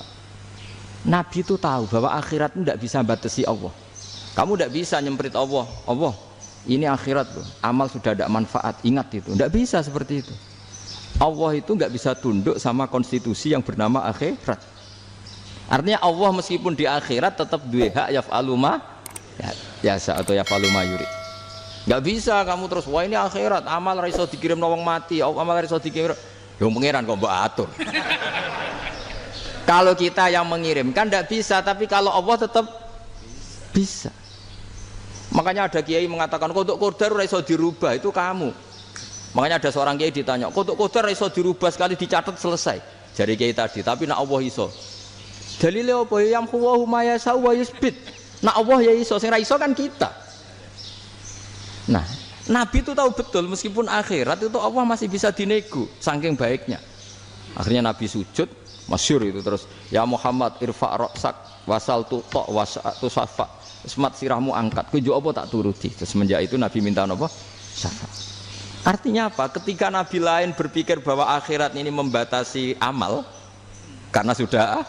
Nabi itu tahu bahwa akhirat itu tidak bisa batasi Allah. Kamu tidak bisa nyemprit Allah. Allah, ini akhirat loh. Amal sudah ada manfaat. Ingat itu. Tidak bisa seperti itu. Allah itu nggak bisa tunduk sama konstitusi yang bernama akhirat. Artinya Allah meskipun di akhirat tetap duwe hak yaf'alu ma yasa atau yaf'alu ma yurid. Nggak bisa kamu terus wah ini akhirat amal ra iso dikirim wong mati, amal ra iso dikirim. Yo pangeran kok mbok atur. Kalau kita yang mengirimkan tidak bisa, tapi kalau Allah tetap bisa. Makanya ada kiai mengatakan kodok qadar ora iso dirubah, itu kamu. Makanya ada seorang kiai ditanya, kodok qadar ora iso dirubah sekali dicatat selesai. Jari kiai tadi, tapi nak Allah iso. Dalile apa yang huwa ma yasau wa yusbit. Nak Allah ya iso, sing ra iso kan kita. Nah, Nabi itu tahu betul meskipun akhirat itu Allah masih bisa dinego saking baiknya. Akhirnya Nabi sujud, masyhur itu terus, ya Muhammad irfa' ra'sak wasal tutok wasatu safa. Semat sirahmu angkat. Kujo apa tak turuti. Terus semenjak itu Nabi minta apa? Syafa'. Artinya apa? Ketika Nabi lain berpikir bahwa akhirat ini membatasi amal karena sudah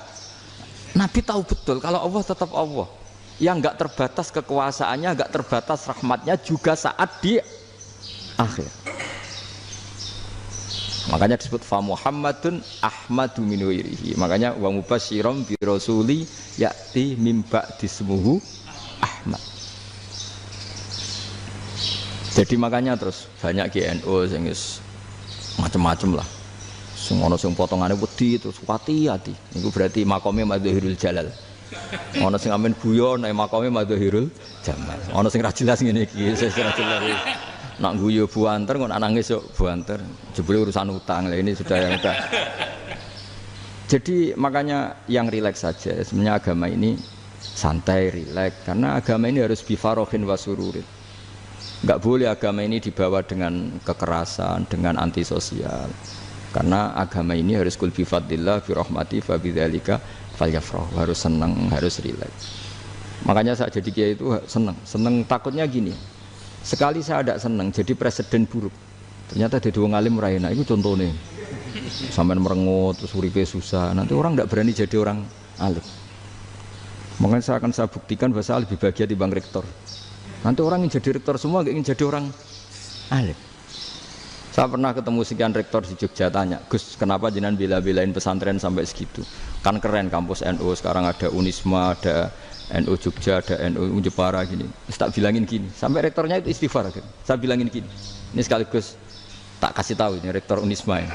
Nabi tahu betul kalau Allah tetap Allah. Yang enggak terbatas kekuasaannya, enggak terbatas rahmatnya juga saat di akhir. Makanya disebut fa Muhammadun Ahmadu min wirihi. Makanya wa mubasyiram bi rasuli ya'ti mim ba'di ismuhu Ahmad. Jadi makanya terus banyak GNU sing wis macam-macam lah. Sing ana sing potongane wedi terus hati-hati. Niku berarti makome Madzahirul Jalal. Ana sing amen guyon nek makome Madzahirul Jamal. Ana sing ra jelas ngene iki, sing ra jelas. Nak guyu buanter kok nangis yo buanter. Jebule urusan utang. Lah ini sudah yang udah. Jadi makanya yang rileks saja. Sebenarnya agama ini santai, rileks karena agama ini harus bifarohin wasururin. Enggak boleh agama ini dibawa dengan kekerasan, dengan antisosial. Karena agama ini harus kul bi fadlillah bi rahmati fa bidzalika falyafrahu, harus senang, harus rileks. Makanya saya jadi kiai itu senang takutnya gini. Sekali saya tidak senang jadi presiden buruk. Ternyata di wong alim ora enak. Itu contohnya. Sampean merengut terus uripe susah. Nanti orang tidak berani jadi orang alim. Makanya saya buktikan bahwa saya lebih bahagia dibanding rektor. Nanti orang yang jadi rektor semua ingin jadi orang alim. Saya pernah ketemu sekian rektor di Jogja tanya, Gus, kenapa jenengan bela-belain pesantren sampai segitu? Kan keren kampus NU, sekarang ada Unisma, ada NU Jogja, ada NU Jepara gini. Tak bilangin gini, sampai rektornya itu istighfar. Saya bilangin gini, ini sekaligus tak kasih tahu ini rektor Unisma ini.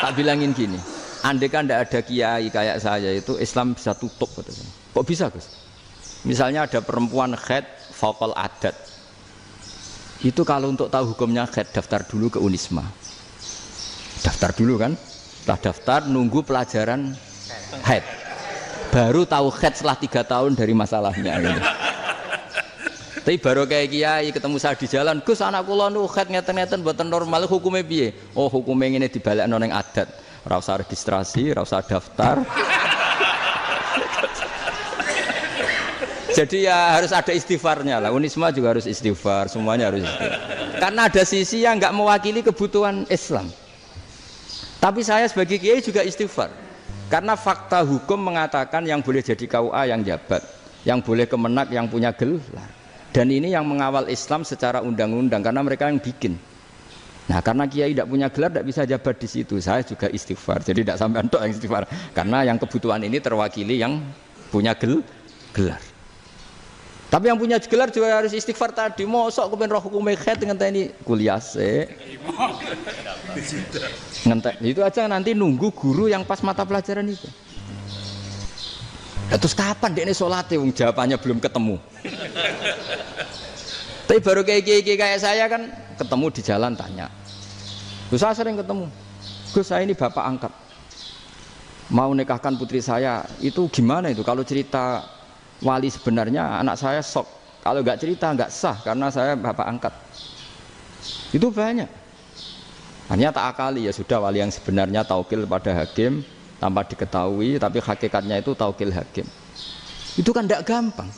Tak bilangin gini, andai kan tidak ada kiai kayak saya itu Islam bisa tutup. Kok bisa Gus? Misalnya ada perempuan haid faqal adat. Itu kalau untuk tahu hukumnya haid daftar dulu ke Unisma. Daftar dulu kan? Setelah daftar nunggu pelajaran haid. Baru tahu haid setelah 3 tahun dari masalahnya gitu. Tapi baru kayak kiai ketemu saya di jalan, Gus anak kula nu haid ngeten-ngeten mboten normal hukumnya piye? Oh hukumnya ngene dibalekno ning adat. Ora usah registrasi, ora usah daftar. Jadi ya harus ada istighfarnya lah. Unisma juga harus istighfar, semuanya harus istighfar. Karena ada sisi yang nggak mewakili kebutuhan Islam. Tapi saya sebagai kiai juga istighfar. Karena fakta hukum mengatakan yang boleh jadi KUA yang jabat, yang boleh kemenak yang punya gelar. Dan ini yang mengawal Islam secara undang-undang karena mereka yang bikin. Nah karena kiai tidak punya gelar tidak bisa jabat di situ. Saya juga istighfar. Jadi tidak sampai untuk yang istighfar. Karena yang kebutuhan ini terwakili yang punya gelar. Tapi yang punya gelar juga harus istighfar tadi. Mosok kepen roh hukum haid ngenteni kuliah se. Ngentek. Itu aja nanti nunggu guru yang pas mata pelajaran itu. Terus kapan dekne salate wong jawabannya belum ketemu. Tapi baru kayak saya kan ketemu di jalan tanya. Gus saya sering ketemu. Gus saya ini bapak angkat. Mau nikahkan putri saya itu gimana itu kalau cerita wali sebenarnya anak saya sok, kalau nggak cerita nggak sah karena saya bapak angkat. Itu banyak. Hanya tak akali ya sudah wali yang sebenarnya taukil pada hakim tanpa diketahui, tapi hakikatnya itu taukil hakim. Itu kan tidak gampang.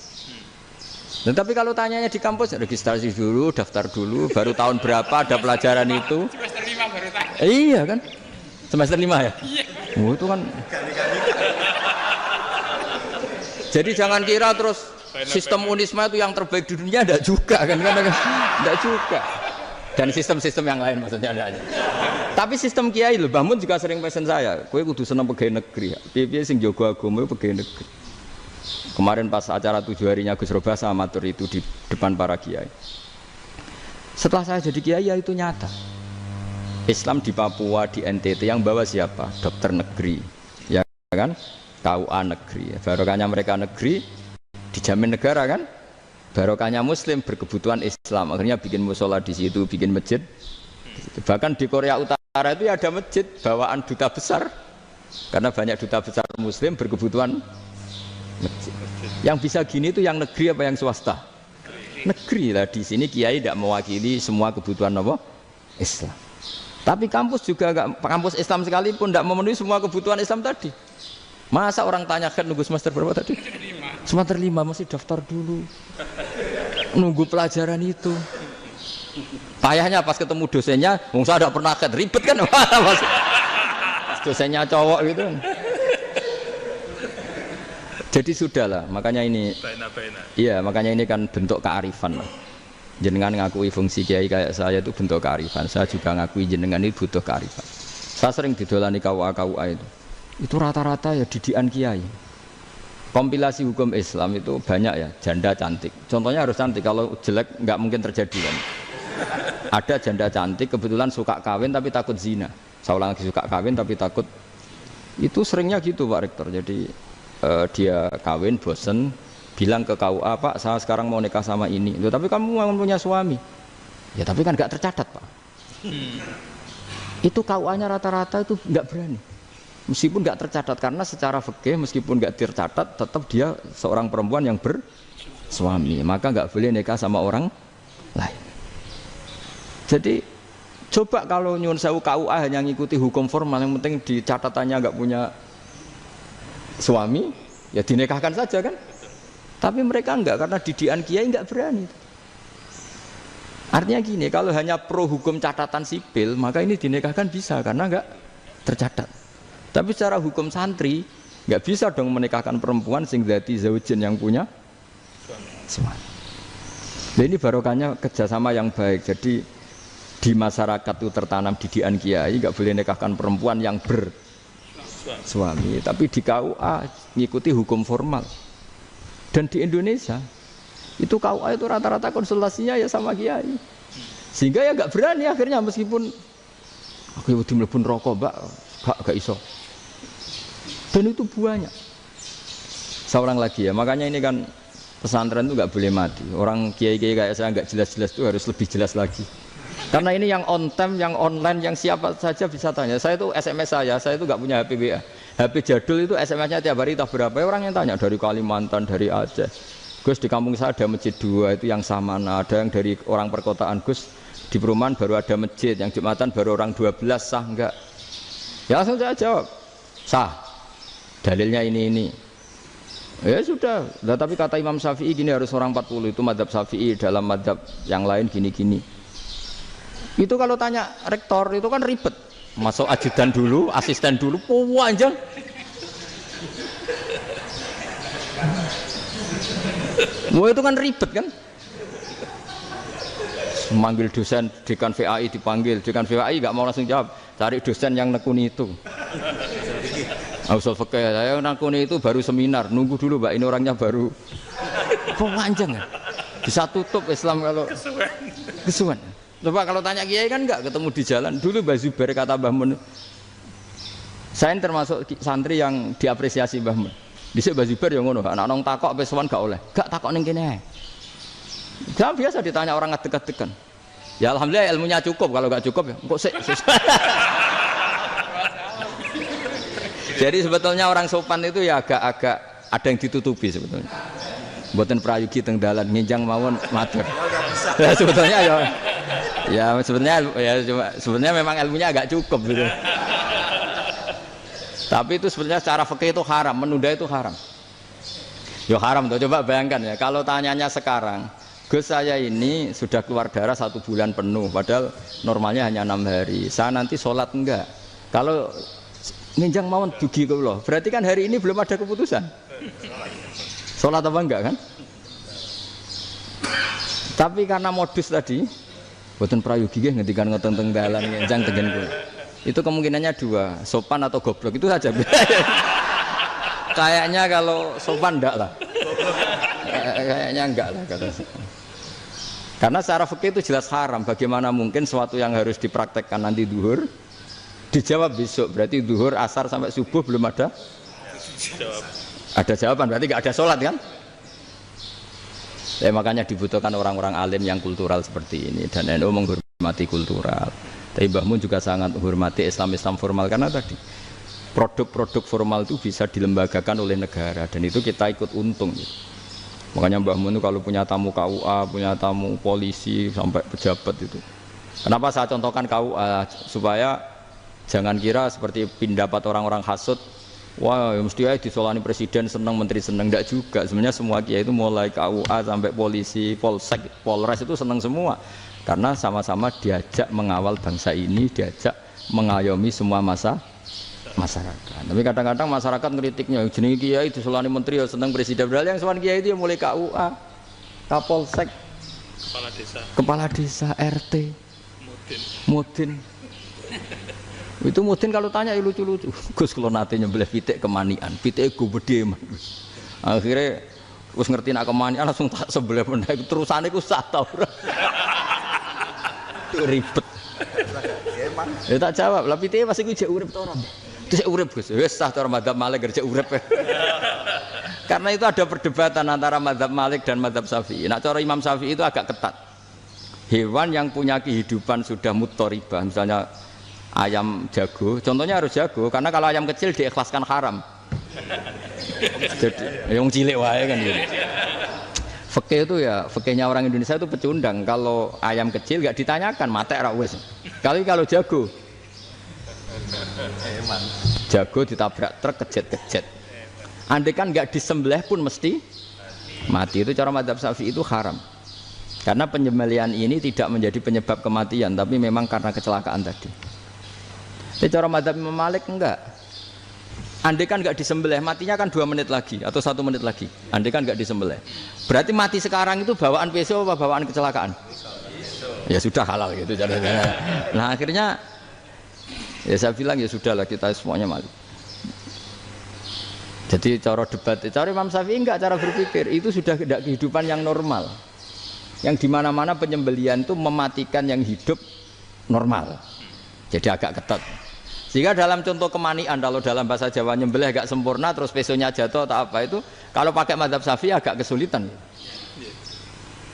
Dan tapi kalau tanyanya di kampus registrasi dulu, daftar dulu, baru tahun berapa ada pelajaran itu? Semester 5 baru tanya. Iya kan? Semester 5 ya? Iya. Oh, itu kan. Jadi jangan kira terus sistem Unisma itu yang terbaik di dunia, tidak juga kan? Tidak juga. Dan sistem-sistem yang lain maksudnya ada aja. Tapi sistem kiai loh, Mbah Mun juga sering pesen saya, kowe kudu seneng pegawai negeri. Piye sing jaga agama pegawai negeri. Kemarin pas acara 7 harinya Gus Roba sama matur itu di depan para kiai. Setelah saya jadi kiai ya itu nyata. Islam di Papua, di NTT yang bawa siapa? Dokter negeri, ya kan? KUA negeri, barokahnya mereka negeri dijamin negara kan, barokahnya muslim berkebutuhan Islam, akhirnya bikin musola di situ, bikin masjid. Bahkan di Korea Utara itu ada masjid bawaan duta besar, karena banyak duta besar muslim berkebutuhan masjid. Yang bisa gini itu yang negeri apa yang swasta? negeri lah. Di sini kiai tidak mewakili semua kebutuhan apa? Islam. Tapi kampus juga enggak, kampus Islam sekalipun tidak memenuhi semua kebutuhan Islam tadi. Masa orang tanya kan nunggu semester berapa tadi? Semester 5 masih daftar dulu. Nunggu pelajaran itu. Payahnya pas ketemu dosennya, saya tidak pernah ribet kan? Dosennya cowok gitu. Jadi sudahlah, makanya ini. Iya, makanya ini kan bentuk kearifan. Jenengan ngakui fungsi kiai kayak saya itu bentuk kearifan. Saya juga ngakui jenengan ini butuh kearifan. Saya sering didolani KUA itu. Itu rata-rata ya didikan kiai. Kompilasi hukum Islam itu banyak ya, janda cantik. Contohnya harus cantik, kalau jelek nggak mungkin terjadi kan. Ada janda cantik kebetulan suka kawin tapi takut zina. Saya ulang lagi, suka kawin tapi takut. Itu seringnya gitu Pak Rektor. Jadi dia kawin bosen bilang ke KUA, Pak saya sekarang mau nikah sama ini. Loh, tapi kamu mau punya suami. Ya tapi kan nggak tercatat Pak. Itu KUA-nya rata-rata itu nggak berani. Meskipun nggak tercatat karena secara fikih meskipun nggak tercatat tetap dia seorang perempuan yang bersuami, maka nggak boleh nikah sama orang lain. Jadi coba kalau nyuwun sewu KUA hanya ngikuti hukum formal, yang penting di catatannya nggak punya suami, ya dinikahkan saja kan. Tapi mereka enggak, karena didikan kiai enggak berani. Artinya gini, kalau hanya pro hukum catatan sipil, maka ini dinikahkan bisa karena enggak tercatat. Tapi secara hukum santri enggak bisa dong menikahkan perempuan sing dzati zaujin yang punya suami. Nah, ini barokahnya kerjasama yang baik. Jadi di masyarakat itu tertanam didikan kiai, enggak boleh nikahkan perempuan yang bersuami. Tapi di KUA ngikuti hukum formal. Dan di Indonesia itu KUA itu rata-rata konsultasinya ya sama kiai, sehingga ya nggak berani akhirnya meskipun aku udah mlebu rokok Mbak, gak iso. Dan itu banyak. Seorang lagi ya, makanya ini kan pesantren itu nggak boleh mati. Orang kiai-kiai kayak saya nggak jelas-jelas itu harus lebih jelas lagi. Karena ini yang on time, yang online, yang siapa saja bisa tanya. Saya itu SMS saya itu nggak punya HP WA. HP jadul itu SMS-nya tiap hari tak berapa, orang yang tanya dari Kalimantan, dari Aceh. Gus di kampung saya ada masjid 2 itu yang Samana, ada yang dari orang perkotaan, Gus di perumahan baru ada masjid, yang Jumatan baru orang 12, sah enggak? Ya langsung saya jawab, sah. Dalilnya ini. Ya sudah, nah, tapi kata Imam Syafi'i gini harus orang 40, itu madzhab Syafi'i, dalam madzhab yang lain gini-gini. Itu kalau tanya rektor itu kan ribet. Masuk ajudan dulu, asisten dulu, panjang. Wah itu kan ribet kan? Memanggil dosen dekan VAI dipanggil, dekan VAI nggak mau langsung jawab, cari dosen yang nekuni itu. Usul fikih saya nekuni itu baru seminar, nunggu dulu Mbak ini orangnya baru. Panjang ya? Bisa tutup Islam kalau kesuwen. Coba kalau tanya kiai kan enggak ketemu di jalan. Dulu Mbah Zubair kata Mbah Mun, saya termasuk santri yang diapresiasi Mbah Mun. Dhisik Mbah Zubair yang ngono, anak nong takok pesuan gak oleh. Gak takok ning kene. Jangan biasa ditanya orang ngadeg-adegan. Ya alhamdulillah ilmunya cukup, kalau enggak cukup ya kok sik. Jadi sebetulnya orang sopan itu ya agak-agak ada yang ditutupi sebetulnya. Mboten prayogi teng dalan nginjang mawon matur. Ya sebetulnya ya sebenarnya memang ilmunya agak cukup gitu. Tapi itu sebenarnya secara fikih itu haram, menunda itu haram. Ya haram tuh, coba bayangkan ya, kalau tanyanya sekarang, Gus saya ini sudah keluar darah 1 bulan penuh, padahal normalnya hanya 6 hari. Saya nanti sholat enggak? Kalau nginjang mawon dugi kula, berarti kan hari ini belum ada keputusan. Sholat apa enggak kan? Tapi karena modus tadi, boten prayogi nggih ngendikan ngoten teng dalan ngenjang tengen kula. Itu kemungkinannya 2, sopan atau goblok itu saja. Kayaknya kalau sopan enggak lah. Kayaknya enggak lah kata saya. Karena secara fikih itu jelas haram. Bagaimana mungkin sesuatu yang harus dipraktekkan nanti duhur dijawab besok, berarti duhur, asar sampai subuh belum ada jawaban, berarti enggak ada sholat kan? Ya, makanya dibutuhkan orang-orang alim yang kultural seperti ini, dan NU menghormati kultural. Tapi Mbah Mun juga sangat menghormati Islam formal, karena tadi produk-produk formal itu bisa dilembagakan oleh negara, dan itu kita ikut untung. Makanya Mbah Mun itu kalau punya tamu KUA, punya tamu polisi sampai pejabat itu. Kenapa saya contohkan KUA supaya jangan kira seperti pendapat orang-orang hasud, wah ya mesti aja disolani presiden seneng, menteri seneng, enggak juga. Sebenarnya semua kiai itu mulai KUA sampai polisi, polsek, polres itu seneng semua. Karena sama-sama diajak mengawal bangsa ini, diajak mengayomi semua masyarakat. Tapi kadang-kadang masyarakat ngeritiknya, jenenge kiai disolani menteri ya seneng presiden. Padahal yang sowan kiai itu ya mulai KUA, Kapolsek, kepala desa, RT, Mudin. Itu Mudin kalau tanya ya lucu-lucu. Gus kalau nate nyembelih pitik kemanian, pitike go bedhe man. Akhirnya wis ngerti nak kemanian langsung tak sebelah meneh terusane ku sah ta ora. Ribet. Ya tak jawab, lah pitike pas iku jek urip ta ora? Cek urip Gus, wis sah cara mazhab Malik kerja urip. Karena itu ada perdebatan antara mazhab Malik dan mazhab Syafi'i. Nah cara Imam Syafi'i itu agak ketat. Hewan yang punya kehidupan sudah mutharibah, misalnya ayam jago, contohnya harus jago, karena kalau ayam kecil diikhlaskan haram. Jadi yang cilik wae kan gitu. Fikih itu ya, fikihnya orang Indonesia itu pecundang. Kalau ayam kecil gak ditanyakan, mate ra wis. Kalau jago jago ditabrak truk kejet-kejet. Andai kan nggak disembelih pun mesti mati. Itu cara mazhab Syafi'i itu haram. Karena penyembelihan ini tidak menjadi penyebab kematian, tapi memang karena kecelakaan tadi. Tapi cara mazhab Imam Malik enggak. Andai kan nggak disembelih, matinya kan 2 menit lagi atau 1 menit lagi. Andai kan nggak disembelih, berarti mati sekarang itu bawaan pisau apa bawaan kecelakaan? Ya sudah halal gitu caranya. Nah akhirnya ya saya bilang ya sudahlah kita semuanya Malik. Jadi cara debat, cara Imam Syafi'i enggak, cara berpikir itu sudah tidak kehidupan yang normal. Yang dimana-mana penyembelihan itu mematikan yang hidup normal. Jadi agak ketat. Sehingga dalam contoh kemanian, kalau dalam bahasa Jawa nyembelih agak sempurna terus pesonya jatuh atau apa itu, kalau pakai mazhab Syafi'i agak kesulitan.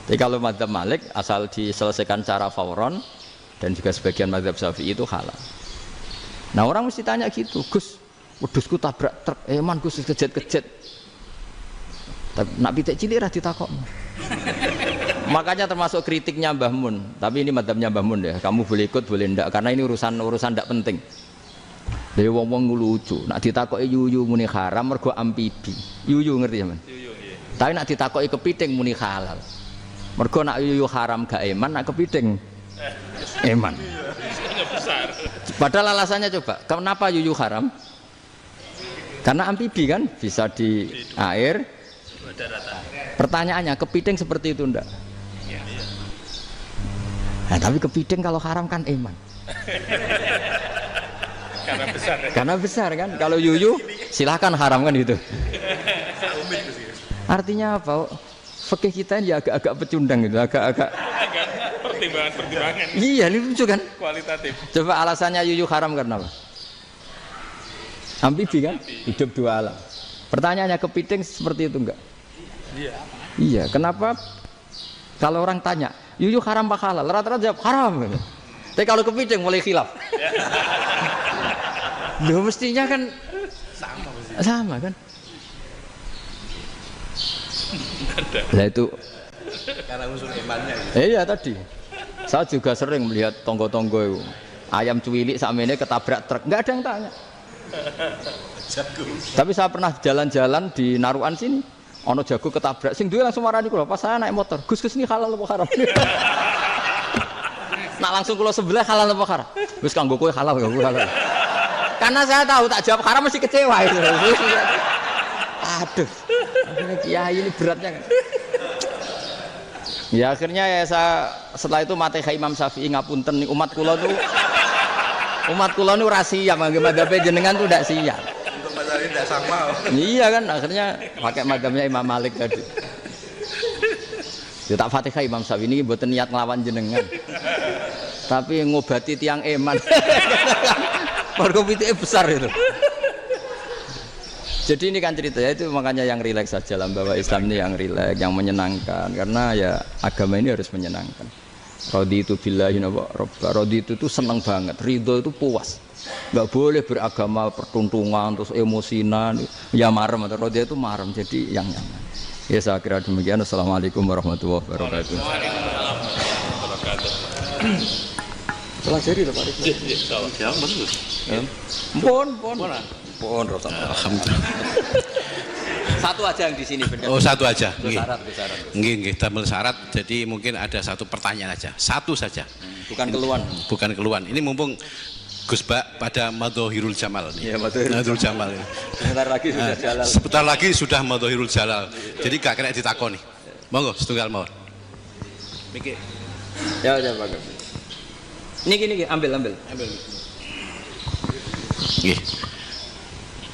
Jadi kalau mazhab Malik asal diselesaikan secara fauron dan juga sebagian mazhab Syafi'i itu halal. Nah orang mesti tanya gitu, Gus, wedhusku tabrak truk, man Gus kejet-kejet. Nak pitik cilik ra ditakok. Makanya termasuk kritiknya Mbah Mun, tapi ini madzhabnya Mbah Mun ya. Kamu boleh ikut boleh ndak, karena ini urusan ndak penting. Dari wong-wong lucu, nak ditakoki yuyu muni haram mergo amfibi. Yuyu ngerti sampean? Yuyu nggih. Tapi nak ditakoki kepiting muni halal. Mergo nak yuyu haram gak eman, nak kepiting eman. Padahal alasannya coba, kenapa yuyu haram? Karena amfibi kan, bisa di air. Pertanyaannya, kepiting seperti itu enggak? Nah, tapi kepiting kalau haram kan eman. Karena besar kan, kalau yuyu silahkan haram kan gitu. Artinya apa? Fikih kita ini agak-agak pecundang gitu, agak-agak pertimbangan. Iya, ini lucu kan? Kualitatif. Coba alasannya yuyu haram karena apa? Amfibi kan? Hidup 2 alam. Pertanyaannya kepiting seperti itu enggak? Iya. Iya, kenapa? Kalau orang tanya, yuyu haram apa halal? Rata-rata jawab haram. Tapi kalau kepiting mulai khilaf. Loh mestinya kan sama kan? Nah itu karena unsur imannya. Iya tadi. Saya juga sering melihat tonggo-tonggo itu. Ayam cuwilik sakmene ketabrak truk, enggak ada yang tanya. Tapi saya pernah jalan-jalan di Narukan sini. Ono jago ketabrak, sing duwe langsung marani kula. Pas saya naik motor, Gus ini halal apa haram? Nak langsung kula sebelah halal apa haram? Gus kanggo kowe halal ya halal. Karena saya tahu tak jawab haram mesti kecewa itu. Aduh. Akhirnya kiai ini beratnya kan. Ya akhirnya ya saya setelah itu Fatihah Imam Syafi'i ngapunten umat kula tuh ora siap mangke madzhab jenengan tuh ndak siap. Untuk madzhab ndak sama. Iya kan akhirnya pakai madzhabnya Imam Malik tadi. Ya tak Fatihah Imam Syafi'i ini mboten niat nglawan jenengan. Tapi ngobati tiang eman. Mergo pitike besar itu. Jadi ini kan ceritanya itu makanya yang rileks saja lah bahwa Islam ini yang rileks, yang menyenangkan karena ya agama ini harus menyenangkan. Raditu billahi robba. Raditu itu senang banget, ridho itu puas. Enggak boleh beragama pertuntungan terus emosinan, ya marem atau raditu itu marem. Jadi yang nyaman. Ya saya kira demikian. Assalamualaikum warahmatullahi wabarakatuh. Pelajari lho Pak Rizky. Ya, bagus. Pon rasa. Alhamdulillah. Satu aja yang di sini benar. Oh, satu aja. Nggih. Syarat. Nggih, damel syarat. Jadi mungkin ada satu pertanyaan aja. Satu saja. Bukan keluhan. Bukan keluhan. Ini mumpung Gus Bak pada Madhohirul Jamal nih. Iya, Madhohirul Jamal. Sebentar lagi sudah jalan. Sebentar lagi sudah Madhohirul Jalal. Jadi gak kena ditakoni. Monggo setunggal mawon. Mikir. Ya bagus. Niki ambil. Nggih.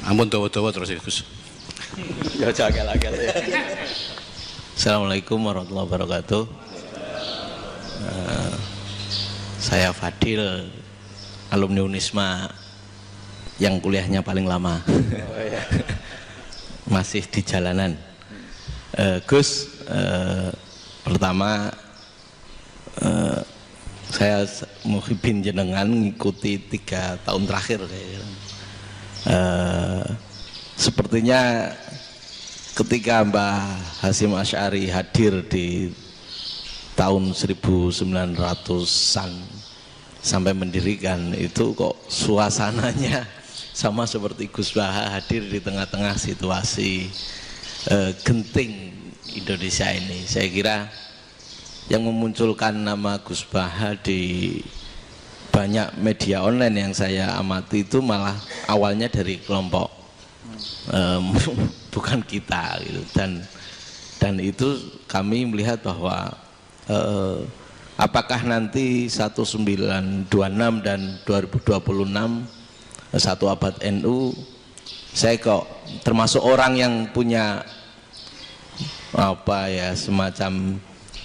Ampun dawa-dawa terus ya Gus. Ya jaga-jaga ya. Assalamualaikum warahmatullahi wabarakatuh. Saya Fadil, alumni Unisma yang kuliahnya paling lama. Masih di jalanan. Gus, pertama saya muhibin jenengan ngikuti 3 tahun terakhir kayaknya. Sepertinya ketika Mbah Hasyim Asy'ari hadir di tahun 1900-an sampai mendirikan itu kok suasananya sama seperti Gus Baha hadir di tengah-tengah situasi genting Indonesia ini. Saya kira yang memunculkan nama Gus Baha di banyak media online yang saya amati itu malah awalnya dari kelompok bukan kita gitu. Dan itu kami melihat bahwa apakah nanti 1926 dan 2026 satu abad NU, saya kok termasuk orang yang punya apa ya semacam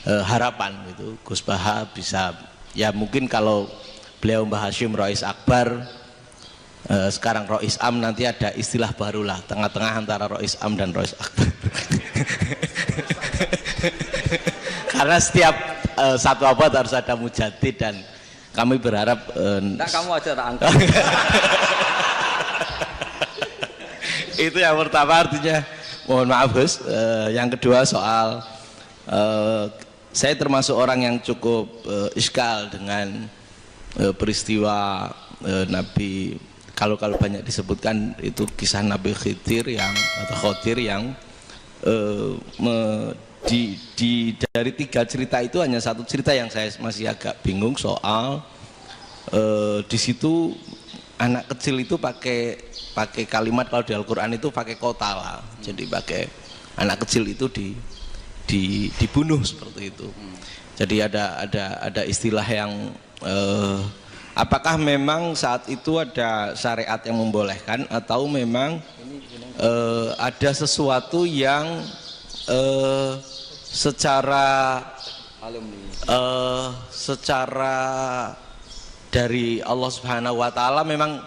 harapan gitu Gus Baha bisa, ya mungkin kalau beliau Mbah Hasyim Rois Akbar, sekarang Rois Am, nanti ada istilah barulah tengah-tengah antara Rois Am dan Rois Akbar. Karena setiap satu abad harus ada mujadid dan kami berharap kamu aja tak angkat. Itu yang pertama, artinya mohon maaf Gus. Yang kedua soal saya termasuk orang yang cukup iskal dengan peristiwa Nabi, kalau banyak disebutkan itu kisah Nabi Khidir atau Khodir yang dari 3 cerita itu hanya satu cerita yang saya masih agak bingung soal di situ anak kecil itu pakai kalimat, kalau di Al-Quran itu pakai kotala, jadi pakai anak kecil itu dibunuh seperti itu. Jadi ada istilah yang apakah memang saat itu ada syariat yang membolehkan atau memang ada sesuatu yang secara dari Allah Subhanahu wa taala memang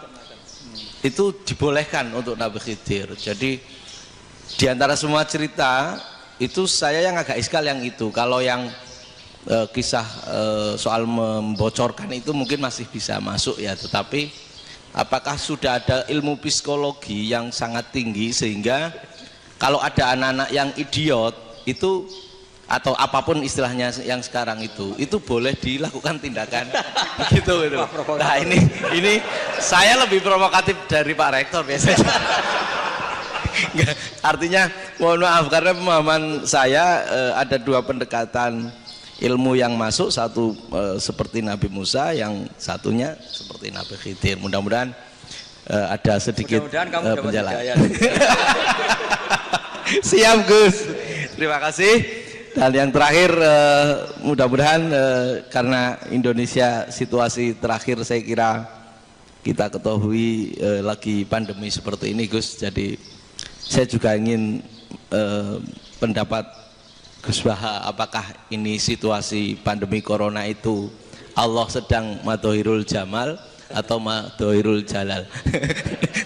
itu dibolehkan untuk Nabi Khidir. Jadi di antara semua cerita itu saya yang agak iskal yang itu. Kalau yang kisah soal membocorkan itu mungkin masih bisa masuk ya, tetapi apakah sudah ada ilmu psikologi yang sangat tinggi sehingga kalau ada anak-anak yang idiot itu atau apapun istilahnya yang sekarang itu boleh dilakukan tindakan gitu. Nah ini saya lebih provokatif dari Pak Rektor biasanya. Artinya mohon maaf karena pemahaman saya ada 2 pendekatan ilmu yang masuk, satu seperti Nabi Musa, yang satunya seperti Nabi Khidir. Mudah-mudahan ada sedikit penjelasan. Siap Gus, terima kasih. Dan yang terakhir mudah-mudahan karena Indonesia situasi terakhir saya kira kita ketahui lagi pandemi seperti ini Gus, jadi saya juga ingin pendapat Gus Baha, apakah ini situasi pandemi corona itu Allah sedang Madhohirul Jamal atau Madhohirul Jalal?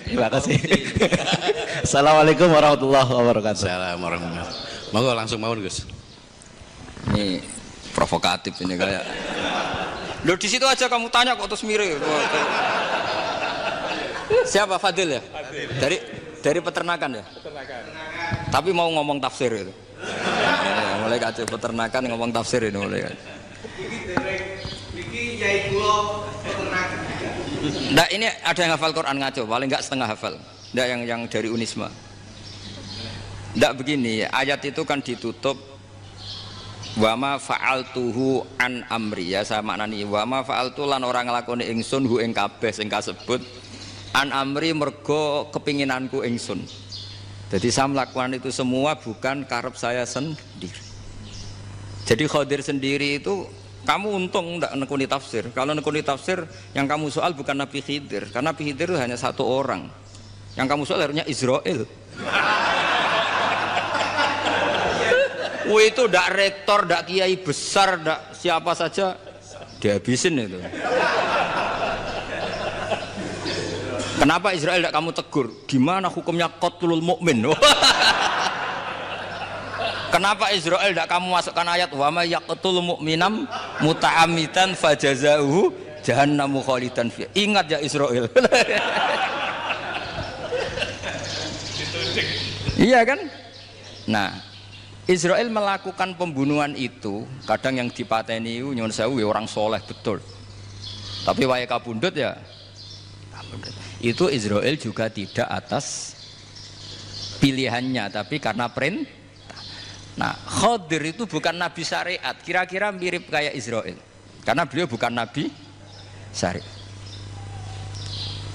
Terima kasih. Assalamualaikum warahmatullahi wabarakatuh. Assalamualaikum warahmatullahi wabarakatuh. Monggo langsung mawon Gus. Ini provokatif ini kayak. Loh di situ aja kamu tanya kok terus mirip. Siapa Fadil ya? Dari peternakan ya? Peternakan. Tapi mau ngomong tafsir itu. mulai kacau peternakan ngomong tafsir ini mulai kacau. Nggak, ini ada yang hafal Quran ngaco, paling nggak setengah hafal. Nggak yang dari Unisma. Nggak begini, ayat itu kan ditutup wama fa'altuhu an amri, ya saya maknani wama fa'altu lan orang nglakoni ingsun hu ing kabeh sing kasebut an amri mergo kepinginanku ingsun. Jadi saya melakukan itu semua bukan karep saya sendiri. Jadi Khadir sendiri itu kamu untung tidak nekuni tafsir. Kalau nekuni tafsir yang kamu soal bukan Nabi Khidir, karena Nabi Khidir itu hanya satu orang. Yang kamu soal harusnya Israel. Itu tidak rektor, tidak kiai besar, tidak siapa saja dihabisin itu. Kenapa Israel tidak kamu tegur? Gimana hukumnya qatlul mukmin? Kenapa Israel tidak kamu masukkan ayat wa may yaqtul mu'minam muta'ammidan fajazauhu jahannamu khalidan fiha. Ingat ya Israel. Iya kan? Nah, Israel melakukan pembunuhan itu, kadang yang dipateni nyuwun sewu orang soleh betul. Tapi wae kabundut ya. Itu Israel juga tidak atas pilihannya, tapi karena perintah. Nah, Khadir itu bukan nabi syariat, kira-kira mirip kayak Israel, karena beliau bukan nabi syariat.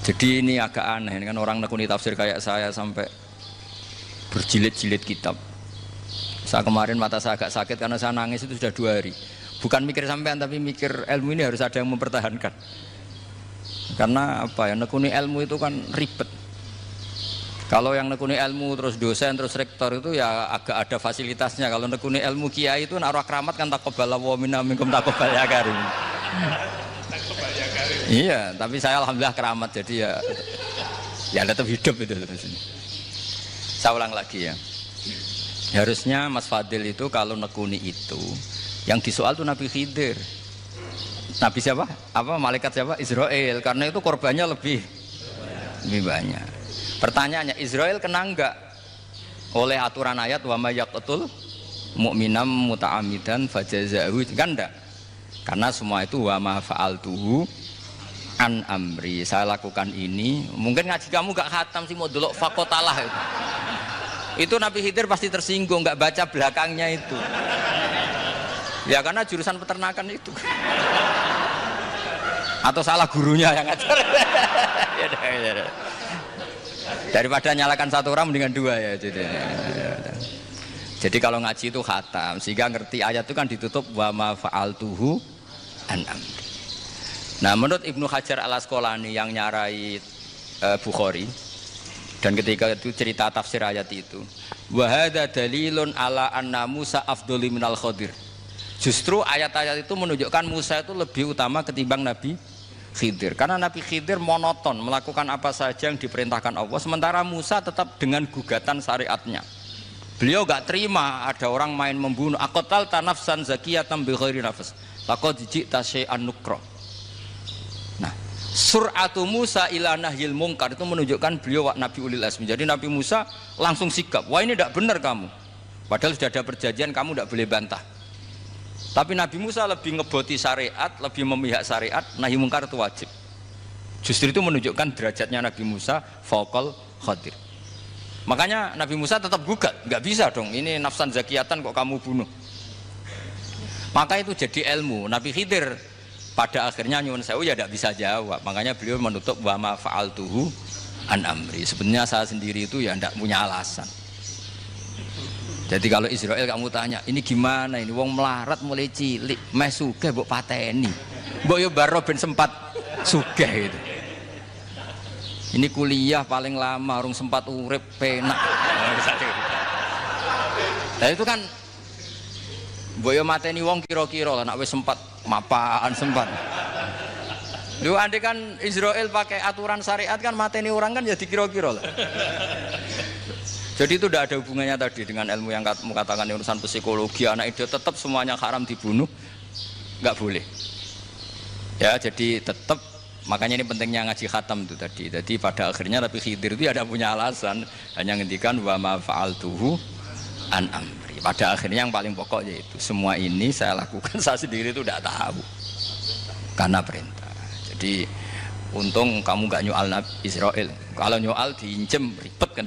Jadi ini agak aneh, ini kan orang nekuni tafsir kayak saya sampai berjilid-jilid kitab. Saya kemarin mata saya agak sakit karena saya nangis itu sudah 2 hari. Bukan mikir sampean, tapi mikir ilmu ini harus ada yang mempertahankan. Karena apa ya, nekuni ilmu itu kan ribet. Kalau yang nekuni ilmu terus dosen terus rektor itu ya agak ada fasilitasnya. Kalau nekuni ilmu kiai itu naruh keramat kan taqabbala wa minna minkum taqabbal ya karim. Iya, tapi saya alhamdulillah keramat, jadi ya tetap hidup itu. Saya ulang lagi ya. Harusnya Mas Fadil itu kalau nekuni itu yang disoal tuh Nabi Khidir. Nabi siapa? Apa malaikat siapa? Israel. Karena itu korbannya lebih banyak. Pertanyaannya, Israel kena enggak oleh aturan ayat wa may yaqtul mu'minam muta'ammidan fajazaahu? Kan enggak. Karena semua itu wa ma fa'altuhu an amri. Saya lakukan ini. Mungkin ngaji kamu enggak khatam sih, mau delok fakotalah itu. Itu Nabi Khidir pasti tersinggung, enggak baca belakangnya itu. Ya karena jurusan peternakan itu. Atau salah gurunya yang ngajar. Ya. Daripada nyalakan satu orang mendingan 2 ya. Jadi kalau ngaji itu khatam, sehingga ngerti ayat itu kan ditutup wa ma fa'altuhu an amri. Nah, menurut Ibnu Hajar Al-Asqalani yang nyarai Bukhari, dan ketika itu cerita tafsir ayat itu, wa hadza dalilun ala anna Musa afdhalu minal Khadir. Justru ayat-ayat itu menunjukkan Musa itu lebih utama ketimbang Nabi Khidir, karena Nabi Khidir monoton melakukan apa saja yang diperintahkan Allah, sementara Musa tetap dengan gugatan syariatnya. Beliau gak terima ada orang main membunuh. Aqtal tanafsan zakiyatan bi ghairi nafs laqad ji'ta syai'an nukra. Nah, sur'atu Musa ila nahyil munkar itu menunjukkan beliau Nabi ulil azmi. Jadi Nabi Musa langsung sikap, wah ini tidak benar kamu, padahal sudah ada perjanjian, kamu tidak boleh bantah. Tapi Nabi Musa lebih ngeboti syariat, lebih memihak syariat, nahi mungkar itu wajib. Justru itu menunjukkan derajatnya Nabi Musa fauqal Khadir. Makanya Nabi Musa tetap gugat, nggak bisa dong, ini nafsan zakiyatan kok kamu bunuh. Maka itu jadi ilmu. Nabi Khidir pada akhirnya nyuwun sewu ya tidak bisa jawab. Makanya beliau menutup wa ma fa'altuhu an amri. Sebenarnya saya sendiri itu ya tidak punya alasan. Jadi kalau Israel kamu tanya, ini gimana ini wong melarat mulai cilik, meh sugih mbok pateni. Mbok yo baro ben sempat sugih itu. Ini kuliah paling lama urung sempat urip penak. Nah itu kan mbok yo mateni wong kira-kira nek wis sempat mapan sempat. Lho andai kan Israel pakai aturan syariat kan mateni orang kan ya dikira-kira lah. Jadi itu tidak ada hubungannya tadi dengan ilmu yang kamu katakan urusan psikologi, anak itu tetap semuanya haram dibunuh, nggak boleh. Ya jadi tetap, makanya ini pentingnya ngaji khatam itu tadi. Jadi pada akhirnya Nabi Khidir itu ada punya alasan, hanya ngendikan wa ma fa'altuhu an amri. ngerti. Pada akhirnya yang paling pokok yaitu semua ini saya lakukan saya sendiri itu tidak tahu karena perintah. Jadi untung kamu gak nyual Nabi Israel. Kalau nyual diinjem ribet kan.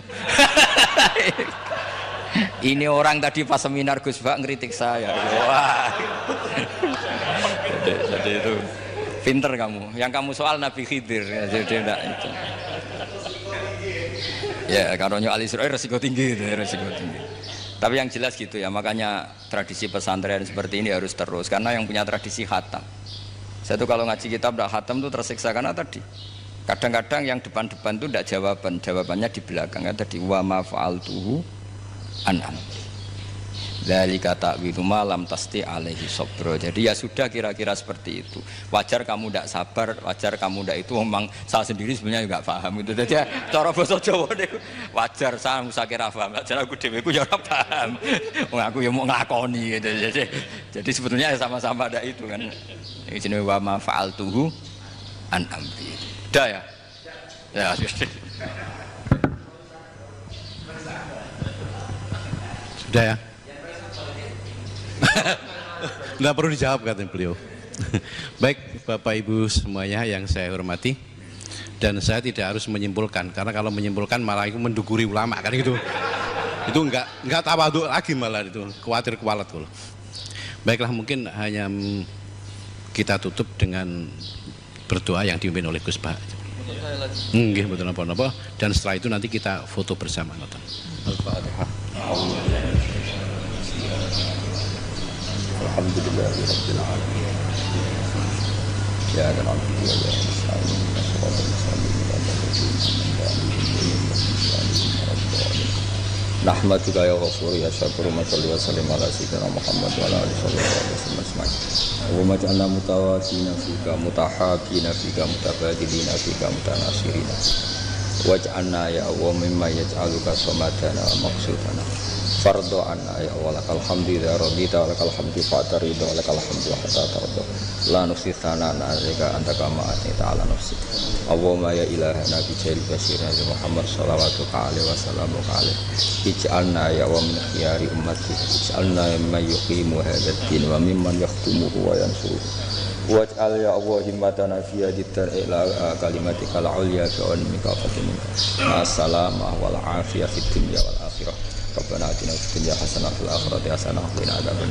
Ini orang tadi pas seminar Gus Bak ngeritik saya. Wah. Jadi itu pinter kamu. Yang kamu soal Nabi Khidir. Jadi enggak itu. Ya kalau nyual Israel resiko tinggi itu, resiko tinggi. Tapi yang jelas gitu ya, makanya tradisi pesantren seperti ini harus terus karena yang punya tradisi khatam. Saya tuh kalau ngaji kitab tidak khatam tuh tersiksa karena tadi kadang-kadang yang depan-depan tuh tidak jawabannya di belakang. Tadi wa ma fa'altuhu an amri. Dzalika ta'wilu ma lam tasti alaihi sabra. Jadi ya sudah kira-kira seperti itu. Wajar kamu tidak sabar, wajar kamu tidak itu memang saya sendiri sebenarnya juga paham itu. Jadi cara basa Jawa niku wajar saya kira paham. Wajar aku dhewe ku ya ora paham. Wong aku ya mau nglakoni gitu. Jadi sebetulnya sama-sama ada itu kan. Ini jenenge wa ma fa'altuhu an amri. Udah ya? Ya, sudah ya? Nggak perlu dijawab katanya beliau. Baik Bapak Ibu semuanya yang saya hormati, dan saya tidak harus menyimpulkan karena kalau menyimpulkan malah itu menduguri ulama kan gitu. Itu enggak tawadhu lagi malah itu khawatir kualat kalau. Baiklah mungkin hanya kita tutup dengan berdoa yang dipimpin oleh Gus Bah. Nggih betul napa-napa dan setelah itu nanti kita foto bersama nonton. Al-Fatihah. Alhamdulillahirabbil alamin. Ya Rabb ya Nahmaduka ya Ghafur ya Syakur wa salli wa sallim ala sayyidina Muhammad wa ala alihi wa sahbihi wa ja'alna mutawatina fika mutahabina fika mutabadilina fika mutanasirina waj'alna ya Allah mimma yaj'aluka samadana wa maqsudana fardo anna ya Allah lakal hamdu ya radita lakal hamdu fa'ta ridha lakal hamdu hatta tarda la nufsi thanana alaika anta kama atita ala nafsi Allahumma ya ilahana bi jail basir ya Muhammad sallallahu alaihi wasallam ij'alna ya wa min khiyari ummati ij'alna mimman yuqimu hadzal din wa mimman yahtumuhu wa yansuruhu waj'al ya Allah himmatana fi hadithar ila kalimatika al-ulya fi anmika fatimika assalamah wal afiyah fid dunya wal akhirah Rabbana atina fid dunya hasanah wa fil akhirati hasanah wa qina adzabannar